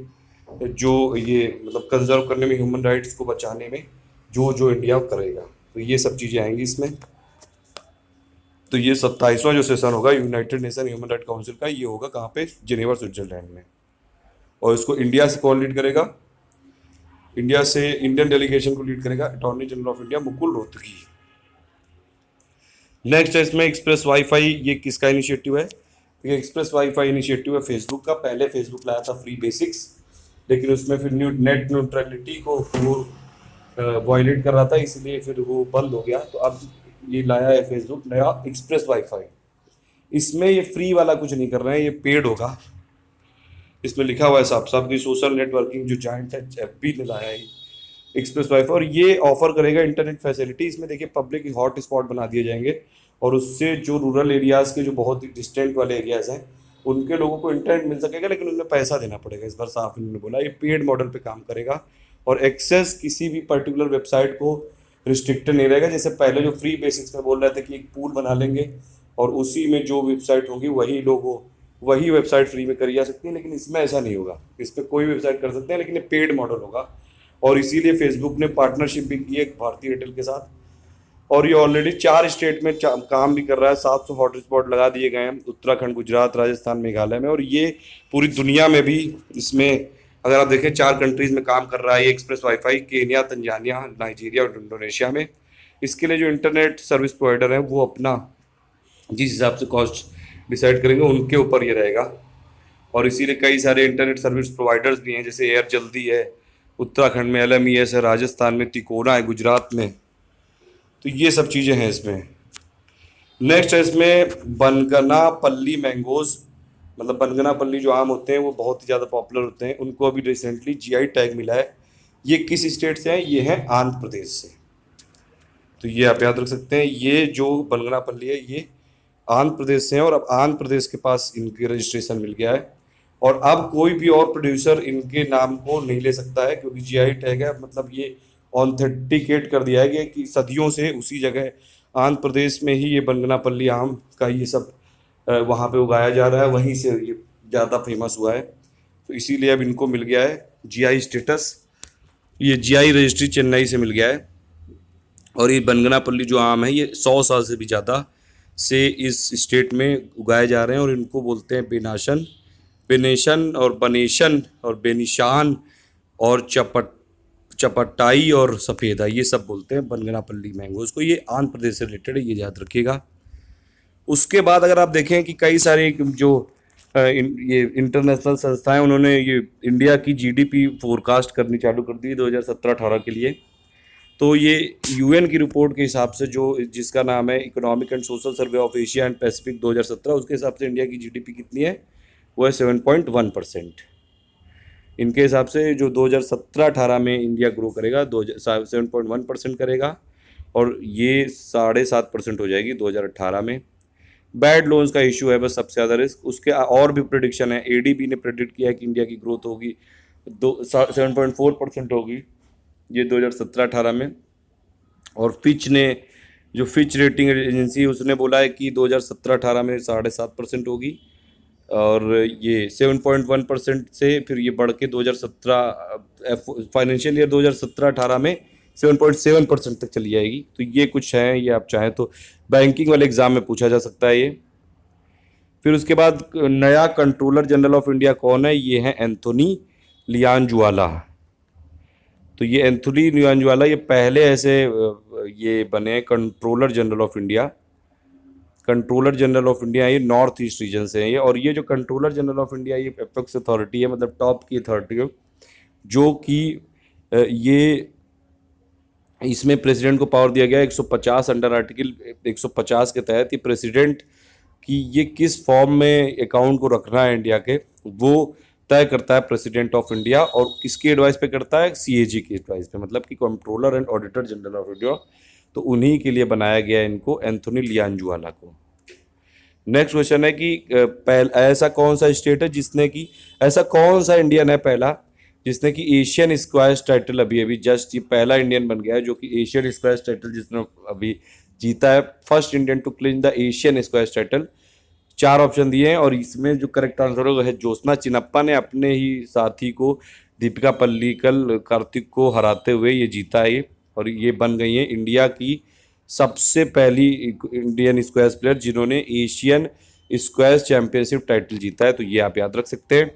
जो ये मतलब कंजर्व करने में, ह्यूमन राइट्स को बचाने में जो जो इंडिया करेगा, तो ये सब चीज़ें आएंगी इसमें। तो ये 27वां जो सेशन होगा United nation human right council का, ये होगा कहाँ पे, जिनेवा स्विट्जरलैंड में। और इसको इंडिया से कौन लीड करेगा, इंडिया से इंडियन डेलीगेशन को लीड करेगा attorney general of India Mukul Rohatgi. Next है इसमें एक्सप्रेस वाईफाई, ये किसका इनिशिएटिव है, ये एक्सप्रेस वाईफाई इनिशिएटिव है फेसबुक का। पहले फेसबुक लाया था फ्री बेसिक्स, लेकिन उसमें फिर नेट न्यूट्रलिटी को वो वायलेट कर रहा था, इसलिए फिर वो बंद हो गया। तो अब ये लाया है फेसबुक नया एक्सप्रेस वाईफाई। इसमें ये फ्री वाला कुछ नहीं कर रहे हैं, ये पेड होगा। इसमें लिखा हुआ है साफ साफ कि सोशल नेटवर्किंग जो जायंट है एफबी ने लाया है एक्सप्रेस वाईफाई, और ये ऑफर करेगा इंटरनेट फैसिलिटी। इसमें देखिए पब्लिक हॉट स्पॉट बना दिए जाएंगे, और उससे जो रूरल एरियाज़ के जो बहुत ही डिस्टेंट वाले एरियाज़ हैं उनके लोगों को इंटरनेट मिल सकेगा, लेकिन उन्हें पैसा देना पड़ेगा। इस बार साफ इन्होंने बोला ये पेड मॉडल पे काम करेगा, और एक्सेस किसी भी पर्टिकुलर वेबसाइट को रिस्ट्रिक्टेड नहीं रहेगा। जैसे पहले जो फ्री बेसिक्स में बोल रहे थे कि एक पूल बना लेंगे और उसी में जो वेबसाइट होंगी वही वेबसाइट फ्री में करी जा सकती है, लेकिन इसमें ऐसा नहीं होगा। इस पर कोई वेबसाइट कर सकते हैं, लेकिन ये पेड मॉडल होगा। और इसीलिए फेसबुक ने पार्टनरशिप भी की है भारतीय एयरटेल के साथ, और ये ऑलरेडी 4 स्टेट में काम भी कर रहा है। 700 हॉट स्पॉट लगा दिए गए हैं उत्तराखंड, गुजरात, राजस्थान, मेघालय में। और ये पूरी दुनिया में भी इसमें अगर आप देखें 4 कंट्रीज में काम कर रहा है ये express wifi, Kenya, Tanzania, Nigeria और इंडोनेशिया में। इसके लिए जो इंटरनेट सर्विस प्रोवाइडर हैं वो अपना जिस हिसाब से कॉस्ट डिसाइड करेंगे उनके ऊपर ये रहेगा। और इसीलिए कई सारे इंटरनेट सर्विस प्रोवाइडर्स भी हैं, जैसे एयर जल्दी है उत्तराखंड में, LMES है राजस्थान में, तिकोना है गुजरात में। तो ये सब चीज़ें हैं इसमें। नेक्स्ट है इसमें बनगना पल्ली मैंगोज, मतलब बनगना पल्ली जो आम होते हैं वो बहुत ही ज़्यादा पॉपुलर होते हैं, उनको अभी रिसेंटली GI टैग मिला है। ये किस स्टेट से हैं, ये हैं आंध्र प्रदेश से। तो ये आप याद रख सकते हैं, ये जो बनगना पल्ली है ये आंध्र प्रदेश से हैं, और अब आंध्र प्रदेश के पास इनके रजिस्ट्रेशन मिल गया है। और अब कोई भी और प्रोड्यूसर इनके नाम को नहीं ले सकता है, क्योंकि GI टैग है। मतलब ये ऑथेंटिकेट कर दिया है कि सदियों से उसी जगह आंध्र प्रदेश में ही ये बनगनापल्ली आम का ये सब वहाँ पे उगाया जा रहा है, वहीं से ये ज़्यादा फेमस हुआ है। तो इसीलिए अब इनको मिल गया है GI स्टेटस। ये GI रजिस्ट्री चेन्नई से मिल गया है। और ये बनगनापल्ली जो आम है ये 100 साल से भी ज़्यादा से इस स्टेट में उगाए जा रहे हैं, और इनको बोलते हैं बेनेशन और बनेशन और बेनिशान और चपटाई और सफ़ेदा, ये सब बोलते हैं बनगनापल्ली मैंगोज को। ये आंध्र प्रदेश से रिलेटेड है, ये याद रखिएगा। उसके बाद अगर आप देखें कि कई सारे जो ये इंटरनेशनल संस्थाएं, उन्होंने ये इंडिया की GDP फोरकास्ट करनी चालू कर दी 2017-18 के लिए। तो ये UN की रिपोर्ट के हिसाब से जो जिसका नाम है economic and social survey of Asia and Pacific 2017, उसके हिसाब से इंडिया की GDP कितनी है, वो है 7.1%। इनके हिसाब से जो 2017-18 में इंडिया ग्रो करेगा 7.1% करेगा, और ये 7.5% हो जाएगी 2018 में। बैड लोन्स का इशू है बस सबसे ज़्यादा रिस्क। उसके और भी प्रेडिक्शन है, ADB ने प्रेडिक्ट किया है कि इंडिया की ग्रोथ होगी 7.4% होगी ये 2017-18 में। और फिच ने, जो फिच रेटिंग एजेंसी, उसने बोला है कि 2017-18 में 7.5% होगी, और ये 7.1% से फिर ये बढ़ के 2017 फाइनेंशियल ईयर 2017-18 में 7.7% तक चली जाएगी। तो ये कुछ है, ये आप चाहें तो बैंकिंग वाले एग्ज़ाम में पूछा जा सकता है ये। फिर उसके बाद नया कंट्रोलर जनरल ऑफ इंडिया कौन है, ये है एंथोनी लियानजुआला। तो ये एंथोनी लियानजुआला ये पहले ऐसे ये बने controller general of India. Controller general of India ये नॉर्थ ईस्ट रीजन से है ये। और ये जो कंट्रोलर जनरल ऑफ इंडिया ये एपेक्स अथॉरिटी है, मतलब टॉप की अथॉरिटी है, जो कि ये इसमें प्रेसिडेंट को पावर दिया गया है 150 अंडर आर्टिकल 150 के तहत। ये प्रेसिडेंट कि ये किस फॉर्म में अकाउंट को रखना है इंडिया के, वो तय करता है प्रेसिडेंट ऑफ इंडिया। और किसकी एडवाइस पे करता है, सीएजी की एडवाइस पे, मतलब कि controller and auditor general of India. तो उन्हीं के लिए बनाया गया है इनको, एंथोनी लियानजुआला को। नेक्स्ट क्वेश्चन है कि ऐसा कौन सा स्टेट है जिसने कि ऐसा कौन सा इंडियन है पहला जिसने कि एशियन स्क्वैश टाइटल अभी अभी जस्ट ये पहला इंडियन बन गया है जो कि एशियन स्क्वैश टाइटल जिसने अभी जीता है, first Indian to clean the Asian squash title. 4 option दिए हैं और इसमें जो करेक्ट आंसर होगा है ज्योत्सना चिनप्पा ने अपने ही साथी को दीपिका पल्लिकल कार्तिक को हराते हुए ये जीता है ये। और ये बन गई है इंडिया की सबसे पहली इंडियन स्क्वैश प्लेयर जिन्होंने एशियन स्क्वैश चैंपियनशिप टाइटल जीता है, तो ये आप याद रख सकते हैं।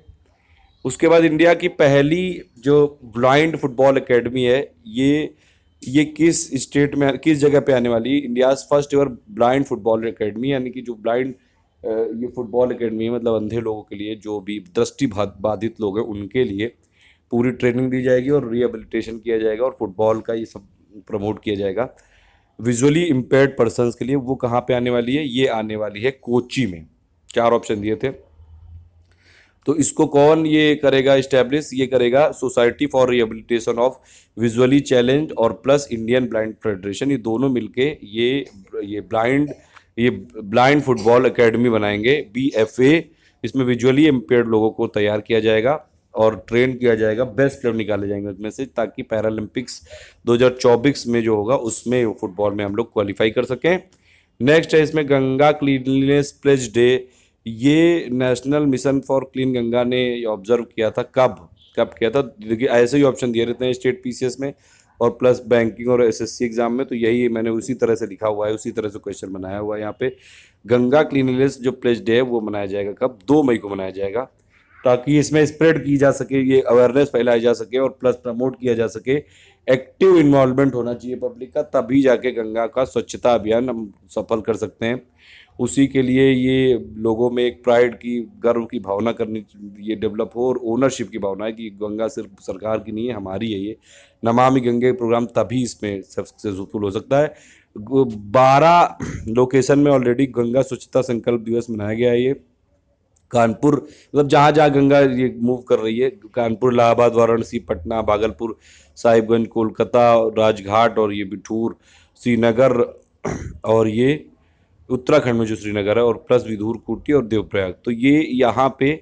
उसके बाद इंडिया की पहली जो ब्लाइंड फुटबॉल एकेडमी है ये किस स्टेट में किस जगह पे आने वाली है, India first ever blind football academy, यानी कि जो ब्लाइंड ये फुटबॉल एकेडमी है, मतलब अंधे लोगों के लिए, जो भी दृष्टि बाधित लोग हैं उनके लिए पूरी ट्रेनिंग दी जाएगी और रिहेबिलिटेशन किया जाएगा और फुटबॉल का ये सब प्रमोट किया जाएगा। विजुअली इम्पेयर्ड पर्सनस के लिए वो कहाँ पे आने वाली है, ये आने वाली है कोची में। 4 ऑप्शन दिए थे। तो इसको कौन ये करेगा इस्टेब्लिश, ये करेगा society for rehabilitation of visually challenge और प्लस इंडियन ब्लाइंड फेडरेशन, ये दोनों मिलके ये ब्लाइंड फुटबॉल एकेडमी बनाएंगे, BFA। इसमें विजुअली इम्पेयर्ड लोगों को तैयार किया जाएगा और ट्रेन किया जाएगा, बेस्ट प्लेयर निकाले जाएंगे उसमें से, ताकि पैरालंपिक्स 2024 में जो होगा उसमें फुटबॉल में हम लोग क्वालिफाई कर सकें। नेक्स्ट है इसमें गंगा क्लीनलीनेस प्लेज डे। ये national mission for clean Ganga ने ऑब्जर्व किया था, कब किया था, देखिए ऐसे ही ऑप्शन दिए रहते हैं स्टेट PCS में और प्लस बैंकिंग और SSC एग्जाम में, तो यही मैंने उसी तरह से लिखा हुआ है, उसी तरह से क्वेश्चन बनाया हुआ है यहाँ पे। गंगा क्लीनलीनेस जो प्लेज डे है वो मनाया जाएगा कब, 2 मई को मनाया जाएगा, ताकि इसमें स्प्रेड की जा सके, ये अवेयरनेस फैलाई जा सके और प्लस प्रमोट किया जा सके। एक्टिव इन्वॉल्वमेंट होना चाहिए पब्लिक का, तभी जाके गंगा का स्वच्छता अभियान हम सफल कर सकते हैं। उसी के लिए ये लोगों में एक प्राइड की, गर्व की भावना करनी, ये डेवलप हो, और ओनरशिप की भावना है कि गंगा सिर्फ सरकार की नहीं है, हमारी है। ये नमामि गंगे प्रोग्राम तभी इसमें सक्सेसफुल हो सकता है। 12 लोकेशन में ऑलरेडी गंगा स्वच्छता संकल्प दिवस मनाया गया है। ये कानपुर, मतलब जहाँ जहाँ गंगा ये मूव कर रही है, कानपुर, इलाहाबाद, वाराणसी, पटना, भागलपुर, साहिबगंज, कोलकाता, राजघाट और ये बिठूर, श्रीनगर और ये उत्तराखंड में जो श्रीनगर है, और प्लस विदुर, कुटी और देवप्रयाग। तो ये यहाँ पे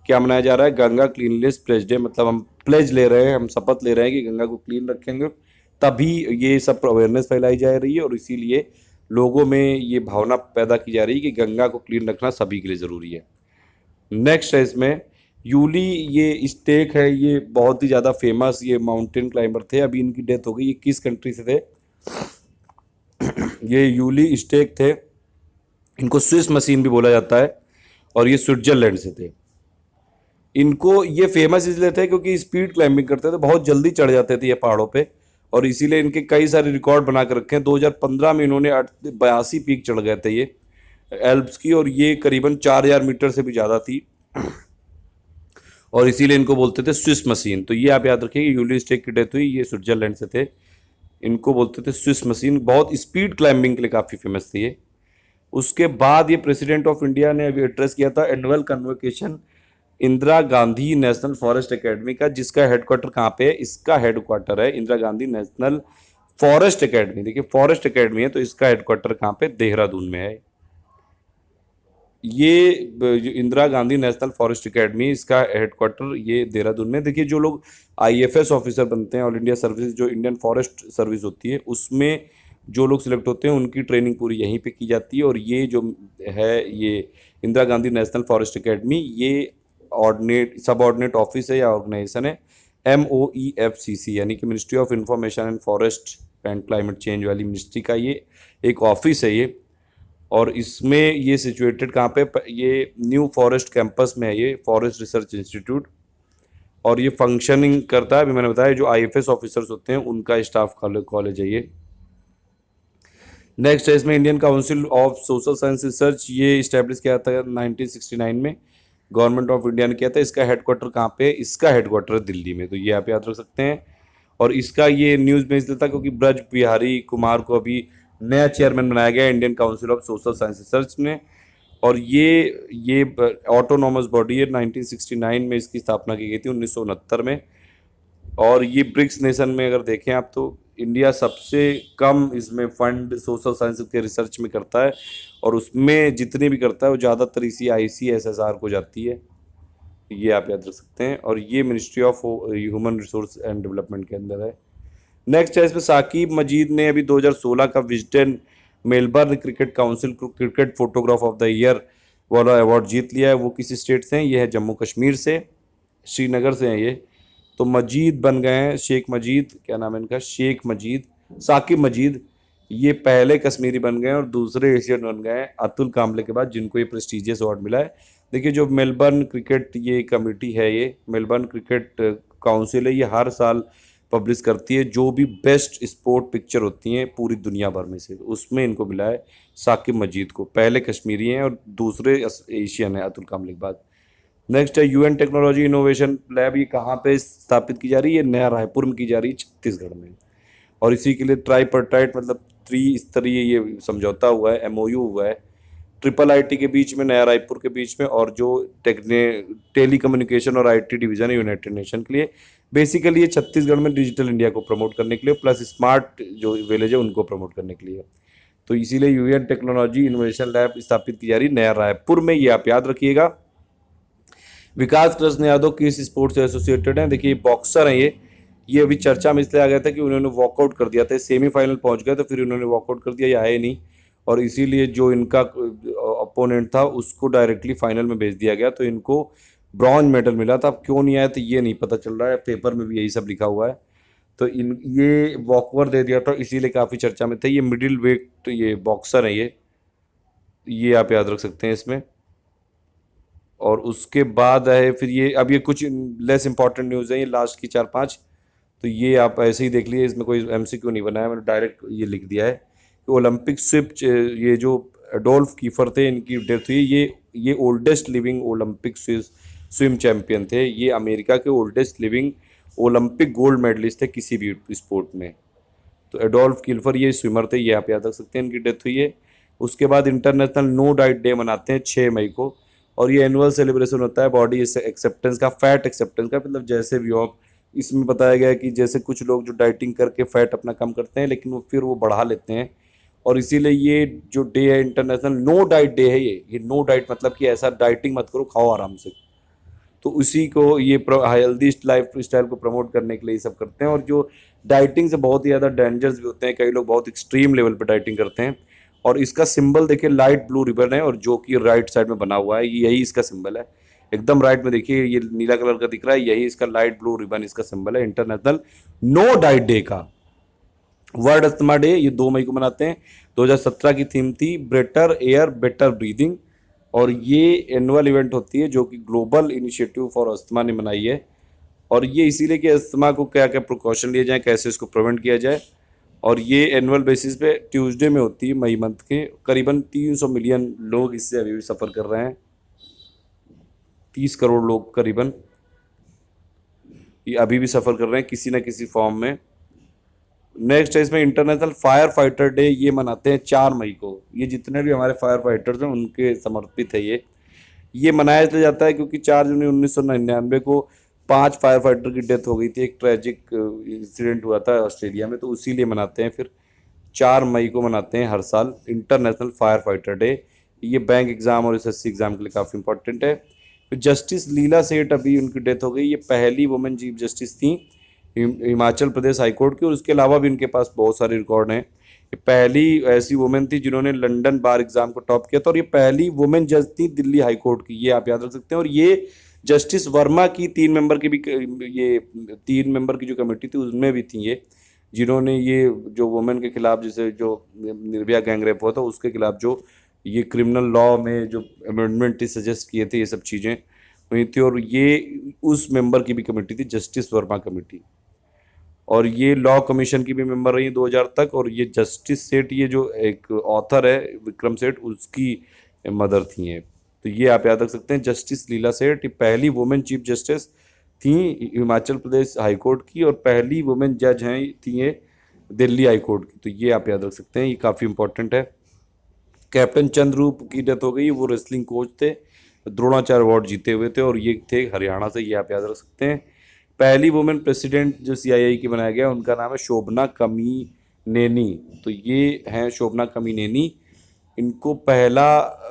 क्या मनाया जा रहा है, गंगा क्लीनलीनेस प्लेज डे, मतलब हम प्लेज ले रहे हैं, हम शपथ ले रहे हैं कि गंगा को क्लीन रखेंगे, तभी ये सब अवेयरनेस फैलाई जा रही है और इसीलिए लोगों में ये भावना पैदा की जा रही है कि गंगा को क्लीन रखना सभी के लिए ज़रूरी है। नेक्स्ट है इसमें यूली, ये स्टेक है, ये बहुत ही ज़्यादा फेमस ये माउंटेन क्लाइंबर थे, अभी इनकी डेथ हो गई। ये किस कंट्री से थे, ये यूली स्टेक थे, इनको स्विस मशीन भी बोला जाता है और ये स्विट्जरलैंड से थे। इनको ये फेमस इसलिए थे क्योंकि स्पीड क्लाइंबिंग करते थे, बहुत जल्दी चढ़ जाते थे ये पहाड़ों पे, और इसीलिए इनके कई सारे रिकॉर्ड बना कर रखे हैं। 2015 में इन्होंने 82 पीक चढ़ गए थे ये एल्प्स की, और ये करीबन 4000 मीटर से भी ज़्यादा थी, और इसीलिए इनको बोलते थे स्विस मशीन। तो ये आप याद रखिए, यूली स्टेक की डेथ हुई, ये स्विट्जरलैंड से थे, इनको बोलते थे स्विस मशीन। बहुत स्पीड क्लाइंबिंग के लिए काफ़ी फेमस थे ये। उसके बाद ये प्रेसिडेंट ऑफ इंडिया ने अभी एड्रेस किया था annual convocation Indira Gandhi national forest academy का, जिसका हेडक्वार्टर कहाँ पे है, इसका हेडक्वार्टर है Indira Gandhi national forest academy. देखिए फॉरेस्ट एकेडमी है तो इसका हेडक्वार्टर कहाँ पे, देहरादून में है। ये जो Indira Gandhi national forest academy, इसका हेडक्वार्टर ये देहरादून में। देखिए जो लोग IFS ऑफिसर बनते हैं, ऑल इंडिया सर्विस, जो इंडियन फॉरेस्ट सर्विस होती है, उसमें जो लोग सिलेक्ट होते हैं उनकी ट्रेनिंग पूरी यहीं पे की जाती है। और ये जो है ये Indira Gandhi national forest academy, ये सब ऑर्डिनेट ऑफिस है या ऑर्गेनाइजेशन है MOEFCC, यानी कि ministry of information and forest and climate change वाली मिनिस्ट्री का ये एक ऑफिस है ये। और इसमें ये सिचुएटेड कहाँ पे, ये न्यू फॉरेस्ट कैंपस में है, ये फॉरेस्ट रिसर्च इंस्टीट्यूट। और ये फंक्शनिंग करता है, अभी मैंने बताया जो आईएफएस ऑफिसर्स होते हैं उनका स्टाफ कॉलेज है ये। नेक्स्ट है इसमें Indian council of social science research, ये इस्टेब्लिश किया था 1969 में, गवर्नमेंट ऑफ इंडिया ने किया था। इसका हेडक्वार्टर कहाँ पे है? इसका हेडक्वार्टर है दिल्ली में, तो ये आप याद रख सकते हैं। और इसका ये न्यूज़ में इसलिए था क्योंकि ब्रज बिहारी कुमार को अभी नया चेयरमैन बनाया गया Indian council of social science research में। और ये ऑटोनॉमस बॉडी है, 1969 में इसकी स्थापना की गई थी, 1969 में। और ये ब्रिक्स नेशन में अगर देखें आप तो इंडिया सबसे कम इसमें फंड सोशल साइंस के रिसर्च में करता है, और उसमें जितने भी करता है वो ज़्यादातर इसी ICSSR को जाती है, ये आप याद रख सकते हैं। और ये ministry of human resource and development के अंदर है। नेक्स्ट है इसमें साकिब मजीद ने अभी 2016 का Wisden Melbourne cricket council cricket photograph of the year वाला अवार्ड जीत लिया है। वो किसी स्टेट से हैं? ये है जम्मू कश्मीर से, श्रीनगर से हैं ये। तो मजीद बन गए हैं, शेख मजीद, क्या नाम है इनका, शेख मजीद, साकिब मजीद, ये पहले कश्मीरी बन गए हैं और दूसरे एशियन बन गए हैं अतुल कांबले के बाद, जिनको ये प्रेस्टिजियस अवार्ड मिला है। देखिए जो मेलबर्न क्रिकेट ये कमेटी है, ये मेलबर्न क्रिकेट काउंसिल है, ये हर साल पब्लिश करती है जो भी बेस्ट स्पोर्ट पिक्चर होती हैं पूरी दुनिया भर में से, उसमें इनको मिला है साकिब मजीद को। पहले कश्मीरी हैं और दूसरे एशियन है अतुल कांबले के बाद। नेक्स्ट है UN टेक्नोलॉजी इनोवेशन लैब, ये कहाँ पे स्थापित की जा रही है? ये नया रायपुर में की जा रही है, छत्तीसगढ़ में। और इसी के लिए ट्राईपर्टाइट मतलब त्रिस्तरीय ये समझौता हुआ है, MOU हुआ है IIIT के बीच में, नया रायपुर के बीच में, और जो टेली कम्युनिकेशन और IT डिवीजन है यूनाइटेड नेशन के लिए। बेसिकली ये छत्तीसगढ़ में डिजिटल इंडिया को प्रमोट करने के लिए प्लस स्मार्ट जो विलेज है उनको प्रमोट करने के लिए। तो इसीलिए UN टेक्नोलॉजी इनोवेशन लैब स्थापित की जा रही है नया रायपुर में, ये आप याद रखिएगा। विकास कृष्ण यादव किस स्पोर्ट से एसोसिएटेड हैं? देखिए बॉक्सर हैं ये अभी चर्चा में इसलिए आ गया था कि उन्होंने वॉकआउट कर दिया था, सेमीफाइनल पहुंच गए तो फिर उन्होंने वॉकआउट कर दिया, ये आए नहीं, और इसीलिए जो इनका अपोनेंट था उसको डायरेक्टली फाइनल में भेज दिया गया, तो इनको ब्रॉन्ज मेडल मिला था। अब क्यों नहीं आया तो ये नहीं पता चल रहा है, पेपर में भी यही सब लिखा हुआ है। तो ये वॉकओवर दे दिया था इसीलिए काफ़ी चर्चा में थे। ये मिडिल वेट ये बॉक्सर है ये आप याद रख सकते हैं इसमें। और उसके बाद है फिर ये, अब ये कुछ लेस इंपॉर्टेंट न्यूज़ है, ये लास्ट की 4-5, तो ये आप ऐसे ही देख लीजिए, इसमें कोई MCQ नहीं बनाया, मैंने डायरेक्ट ये लिख दिया है कि ओलंपिक ये जो एडोल्फ कीफर थे इनकी डेथ हुई। ये oldest living Olympic swim champion थे, ये अमेरिका के oldest living Olympic gold medallist थे किसी भी स्पोर्ट में। तो एडोल्फ कीफर ये स्विमर थे, ये आप याद रख सकते हैं, इनकी डेथ हुई है। उसके बाद इंटरनेशनल नो डाइट डे मनाते हैं 6 मई को, और ये एनुअल सेलिब्रेशन होता है बॉडी एक्सेप्टेंस का, फैट एक्सेप्टेंस का, मतलब जैसे भी हो आप। इसमें बताया गया है कि जैसे कुछ लोग जो डाइटिंग करके फैट अपना कम करते हैं लेकिन वो फिर वो बढ़ा लेते हैं, और इसीलिए ये जो डे है इंटरनेशनल नो डाइट डे है। ये नो डाइट मतलब कि ऐसा डाइटिंग मत करो, खाओ आराम से। तो उसी को ये हेल्दी लाइफ स्टाइल को प्रमोट करने के लिए ये सब करते हैं। और जो डाइटिंग से बहुत ही ज़्यादा डेंजर्स भी होते हैं, कई लोग बहुत एक्सट्रीम लेवल पर डाइटिंग करते हैं। और इसका सिंबल देखिए लाइट ब्लू रिबन है, और जो कि राइट साइड में बना हुआ है यही इसका सिंबल है, एकदम राइट में देखिए ये नीला कलर का दिख रहा है, यही इसका लाइट ब्लू रिबन इसका सिंबल है इंटरनेशनल नो डाइट डे का। वर्ल्ड अस्थमा डे ये 2 मई को मनाते हैं। 2017 की थीम थी बेटर एयर बेटर ब्रीदिंग, और ये एनुअल इवेंट होती है जो कि ग्लोबल इनिशिएटिव फॉर अस्थमा ने बनाई है। और ये इसीलिए कि अस्थमा को क्या क्या प्रिकॉशन लिए जाएं, कैसे इसको प्रिवेंट किया जाए। और ये एनुअल बेसिस पे ट्यूसडे में होती है मई मंथ के। करीबन 300 मिलियन लोग इससे अभी भी सफ़र कर रहे हैं, 30 करोड़ लोग करीबन ये अभी भी सफ़र कर रहे हैं किसी न किसी फॉर्म में। नेक्स्ट है इसमें इंटरनेशनल फायर फाइटर डे, ये मनाते हैं 4 मई को। ये जितने भी हमारे फायर फाइटर्स हैं उनके समर्पित है ये मनाया जाता है क्योंकि 4 जून 1999 को 5 फायर फाइटर की डेथ हो गई थी, एक ट्रेजिक इंसिडेंट हुआ था ऑस्ट्रेलिया में, तो इसीलिए मनाते हैं। फिर 4 मई को मनाते हैं हर साल इंटरनेशनल फायर फाइटर डे। ये बैंक एग्ज़ाम और SSC एग्ज़ाम के लिए काफ़ी इंपॉर्टेंट है। फिर जस्टिस लीला सेठ अभी उनकी डेथ हो गई, ये पहली वुमेन चीफ जस्टिस थी हिमाचल प्रदेश हाई कोर्ट की, और उसके अलावा भी इनके पास बहुत सारे रिकॉर्ड हैं। ये पहली ऐसी वुमेन थी जिन्होंने लंदन बार एग्जाम को टॉप किया था, और ये पहली वुमेन जज थी दिल्ली हाई कोर्ट की, ये आप याद रख सकते हैं। और ये जस्टिस वर्मा की 3 मेंबर की भी, ये 3 मेंबर की जो कमेटी थी उसमें भी थी ये, जिन्होंने ये जो वुमेन के खिलाफ जैसे जो निर्भया गैंग रेप हुआ था उसके खिलाफ जो ये क्रिमिनल लॉ में जो अमेंडमेंट सजेस्ट किए थे, ये सब चीज़ें हुई थी। और ये उस मेंबर की भी कमेटी थी, जस्टिस वर्मा कमेटी। और ये लॉ कमीशन की भी मेंबर रही 2000 तक। और ये जस्टिस सेठ, ये जो एक ऑथर है विक्रम सेठ, उसकी मदर थी ये। तो ये आप याद रख सकते हैं, जस्टिस लीला सेठ ये पहली वुमेन चीफ जस्टिस थी हिमाचल प्रदेश हाई कोर्ट की, और पहली वुमेन जज हैं थी ये दिल्ली हाई कोर्ट की। तो ये आप याद रख सकते हैं, ये काफ़ी इंपॉर्टेंट है। कैप्टन चंद्ररूप की डेथ हो गई, वो रेसलिंग कोच थे, द्रोणाचार्य अवार्ड जीते हुए थे, और ये थे हरियाणा से, ये आप याद रख सकते हैं। पहली वुमेन प्रेसिडेंट जो सीआईआई की बनाया गया, उनका नाम है शोभना कमीनेनी। तो ये हैं शोभना कमीनेनी, इनको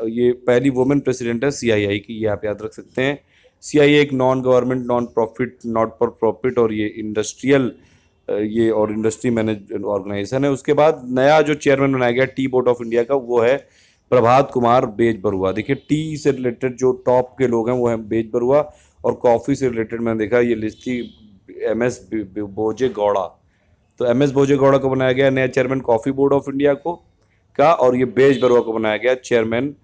ये पहली वुमेन प्रेसिडेंट है सीआईआई की, ये आप याद रख सकते हैं। सीआईआई एक non government, non profit, not for profit और ये इंडस्ट्रियल ये और इंडस्ट्री मैनेज ऑर्गेनाइजेशन है। उसके बाद नया जो चेयरमैन बनाया गया टी बोर्ड ऑफ इंडिया का, वो है प्रभात कुमार बेजबरुआ। देखिए, टी से रिलेटेड जो टॉप के लोग हैं वो हैं बेजबरुआ, और कॉफ़ी से रिलेटेड मैंने देखा ये लिस्ट थी एमएस बोजे गौड़ा। तो एमएस बोजे गौड़ा को बनाया गया नया chairman coffee board of India का, और ये बेजबरुआ को बनाया गया chairman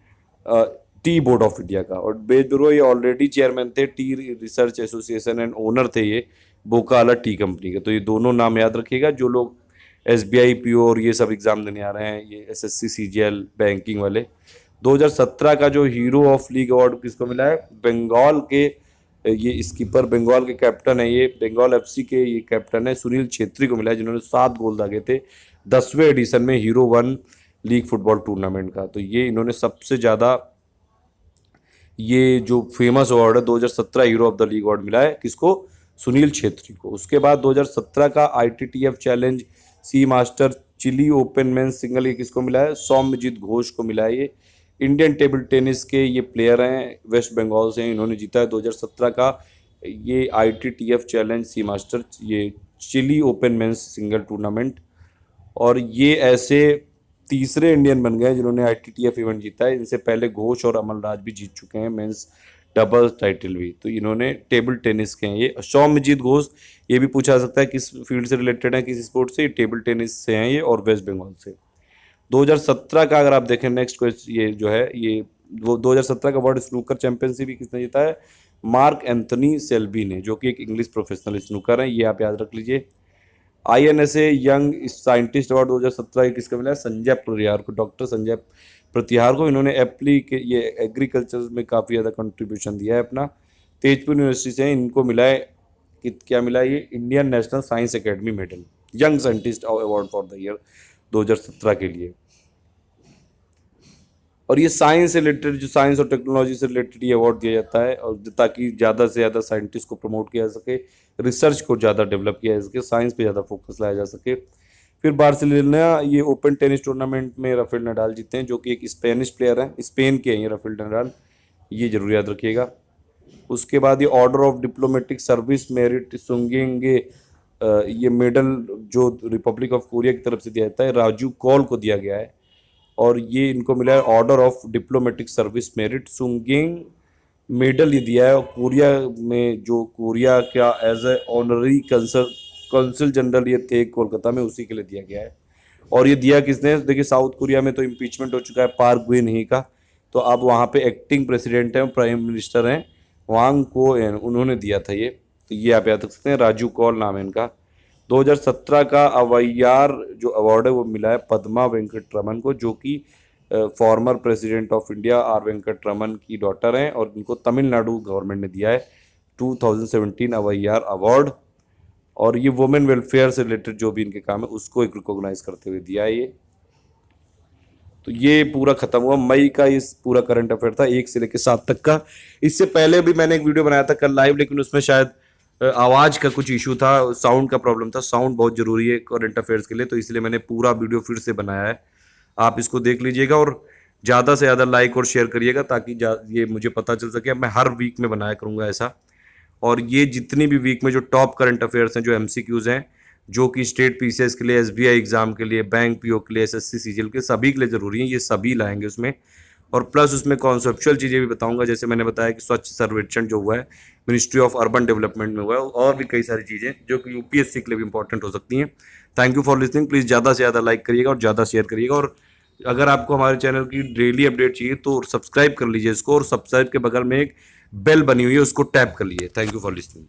tea board of India का। और बेजबरुआ ये ऑलरेडी चेयरमैन थे T research association and owner थे ये बोकाला टी कंपनी के। तो ये दोनों नाम याद रखिएगा, जो लोग एसबीआई पीओ और ये सब एग्जाम देने आ रहे हैं, ये एसएससी सीजीएल बैंकिंग वाले। 2017 का जो हीरो ऑफ लीग अवार्ड किसको मिला है, बंगाल के ये स्कीपर, बंगाल के कैप्टन है, ये बंगाल एफसी के ये कैप्टन है सुनील छेत्री को मिला है, जिन्होंने 7 गोल दागे थे 10वें एडिशन में हीरो 1 लीग फुटबॉल टूर्नामेंट का। तो ये इन्होंने सबसे ज़्यादा ये जो फेमस अवार्ड है 2017 hero of the league award मिला है किसको, सुनील छेत्री को। उसके बाद 2017 का ITTF challenge Seamaster Chile open men's single ये किसको मिला है, सौम्यजीत घोष को मिला है। ये इंडियन टेबल टेनिस के ये प्लेयर हैं, वेस्ट बंगाल से हैं, इन्होंने जीता है 2017 का ये आईटीटीएफ चैलेंज सी मास्टर ये Chile open men's single tournament. और ये ऐसे तीसरे इंडियन बन गए जिन्होंने आईटीटीएफ इवेंट जीता है। इनसे पहले घोष और अमलराज भी जीत चुके हैं मेंस डबल्स टाइटल भी। तो इन्होंने टेबल टेनिस के हैं। ये सौम्यजीत घोष, ये भी पूछा जा सकता है किस फील्ड से रिलेटेड है, किस स्पोर्ट से, टेबल टेनिस से हैं ये, और वेस्ट बंगाल से। 2017 का अगर आप देखें नेक्स्ट क्वेश्चन, ये जो है ये 2017 का वर्ल्ड स्नूकर चैंपियनशिप भी किसने जीता है, मार्क एंथनी सेल्बी ने, जो कि एक इंग्लिश प्रोफेशनल स्नूकर है, ये आप याद रख लीजिए। आईएनएसए यंग साइंटिस्ट अवार्ड 2017 किसको मिला है, संजय प्रतिहार को, डॉक्टर संजय प्रतिहार को। इन्होंने ये एग्रीकल्चर में काफ़ी ज़्यादा कंट्रीब्यूशन दिया है अपना। तेजपुर यूनिवर्सिटी से इनको मिला है क्या मिला है, ये Indian national science academy medal, young scientist award for the year 2017 के लिए। और ये साइंस से रिलेटेड, जो साइंस और टेक्नोलॉजी से रिलेटेड ये अवार्ड दिया जाता है, और ताकि ज़्यादा से ज़्यादा साइंटिस्ट को प्रमोट किया जा सके, रिसर्च को ज़्यादा डेवलप किया जा सके, साइंस पे ज़्यादा फोकस लाया जा सके। फिर बार्सिलोना ये ओपन टेनिस टूर्नामेंट में राफेल नडाल जीते हैं, जो कि एक स्पेनिश प्लेयर हैं, स्पेन के हैं ये राफेल नडाल, ये जरूर याद रखिएगा। उसके बाद ये Order of Diplomatic Service Merit Sungnye, ये मेडल जो रिपब्लिक ऑफ कोरिया की तरफ से दिया जाता है, राजू कौल को दिया गया है। और ये इनको मिला है Order of Diplomatic Service Merit Sungnye medal ये दिया है। और कोरिया में जो कोरिया का as a honorary consul general ये थे कोलकाता में, उसी के लिए दिया गया है। और ये दिया किसने, देखिए साउथ कोरिया में तो इम्पीचमेंट हो चुका है पार्क गुइन ही का, तो अब वहाँ पे एक्टिंग प्रेसिडेंट हैं, प्राइम मिनिस्टर हैं वांग को एन, उन्होंने दिया था ये। तो ये आप याद रख सकते हैं, राजू कौल नाम है इनका। 2017 का अवैयार जो अवार्ड है वो मिला है पद्मा वेंकट रमन को, जो कि former president of India R Venkataraman की डॉटर हैं, और इनको तमिलनाडु गवर्नमेंट ने दिया है 2017 अवैयार अवार्ड। और ये वुमेन वेलफेयर से रिलेटेड जो भी इनके काम है उसको एक रिकॉग्नाइज करते हुए दिया है ये। तो ये पूरा खत्म हुआ मई का, इस पूरा करंट अफेयर था 1 से लेकर 7 तक का। इससे पहले भी मैंने एक वीडियो बनाया था कल लाइव, लेकिन उसमें शायद आवाज़ का कुछ इशू था, साउंड का प्रॉब्लम था। साउंड बहुत ज़रूरी है करंट अफेयर्स के लिए, तो इसलिए मैंने पूरा वीडियो फिर से बनाया है, आप इसको देख लीजिएगा। और ज़्यादा से ज़्यादा लाइक और शेयर करिएगा, ताकि ये मुझे पता चल सके। मैं हर वीक में बनाया करूँगा ऐसा। और ये जितनी भी वीक में जो टॉप करंट अफेयर्स हैं, जो एमसीक्यूज़ हैं, जो कि स्टेट पीसीएस के लिए, एसबीआई एग्जाम के लिए, बैंक पीओ के लिए, एसएससी सीजीएल के सभी के लिए ज़रूरी है, ये सभी लाएंगे उसमें। और प्लस उसमें कॉन्सेप्चुअल चीज़ें भी बताऊंगा, जैसे मैंने बताया कि स्वच्छ सर्वेक्षण जो हुआ है मिनिस्ट्री ऑफ अर्बन डेवलपमेंट में हुआ है, और भी कई सारी चीज़ें जो कि यूपीएससी के लिए भी इंपॉर्टेंट हो सकती हैं। Thank you for listening. Please ज़्यादा से ज़्यादा लाइक करिएगा और ज़्यादा शेयर करिएगा, और अगर आपको हमारे चैनल की डेली अपडेट चाहिए तो सब्सक्राइब कर लीजिए इसको, और सब्सक्राइब के बगल में एक बेल बनी हुई है उसको टैप कर लीजिए। Thank you for listening.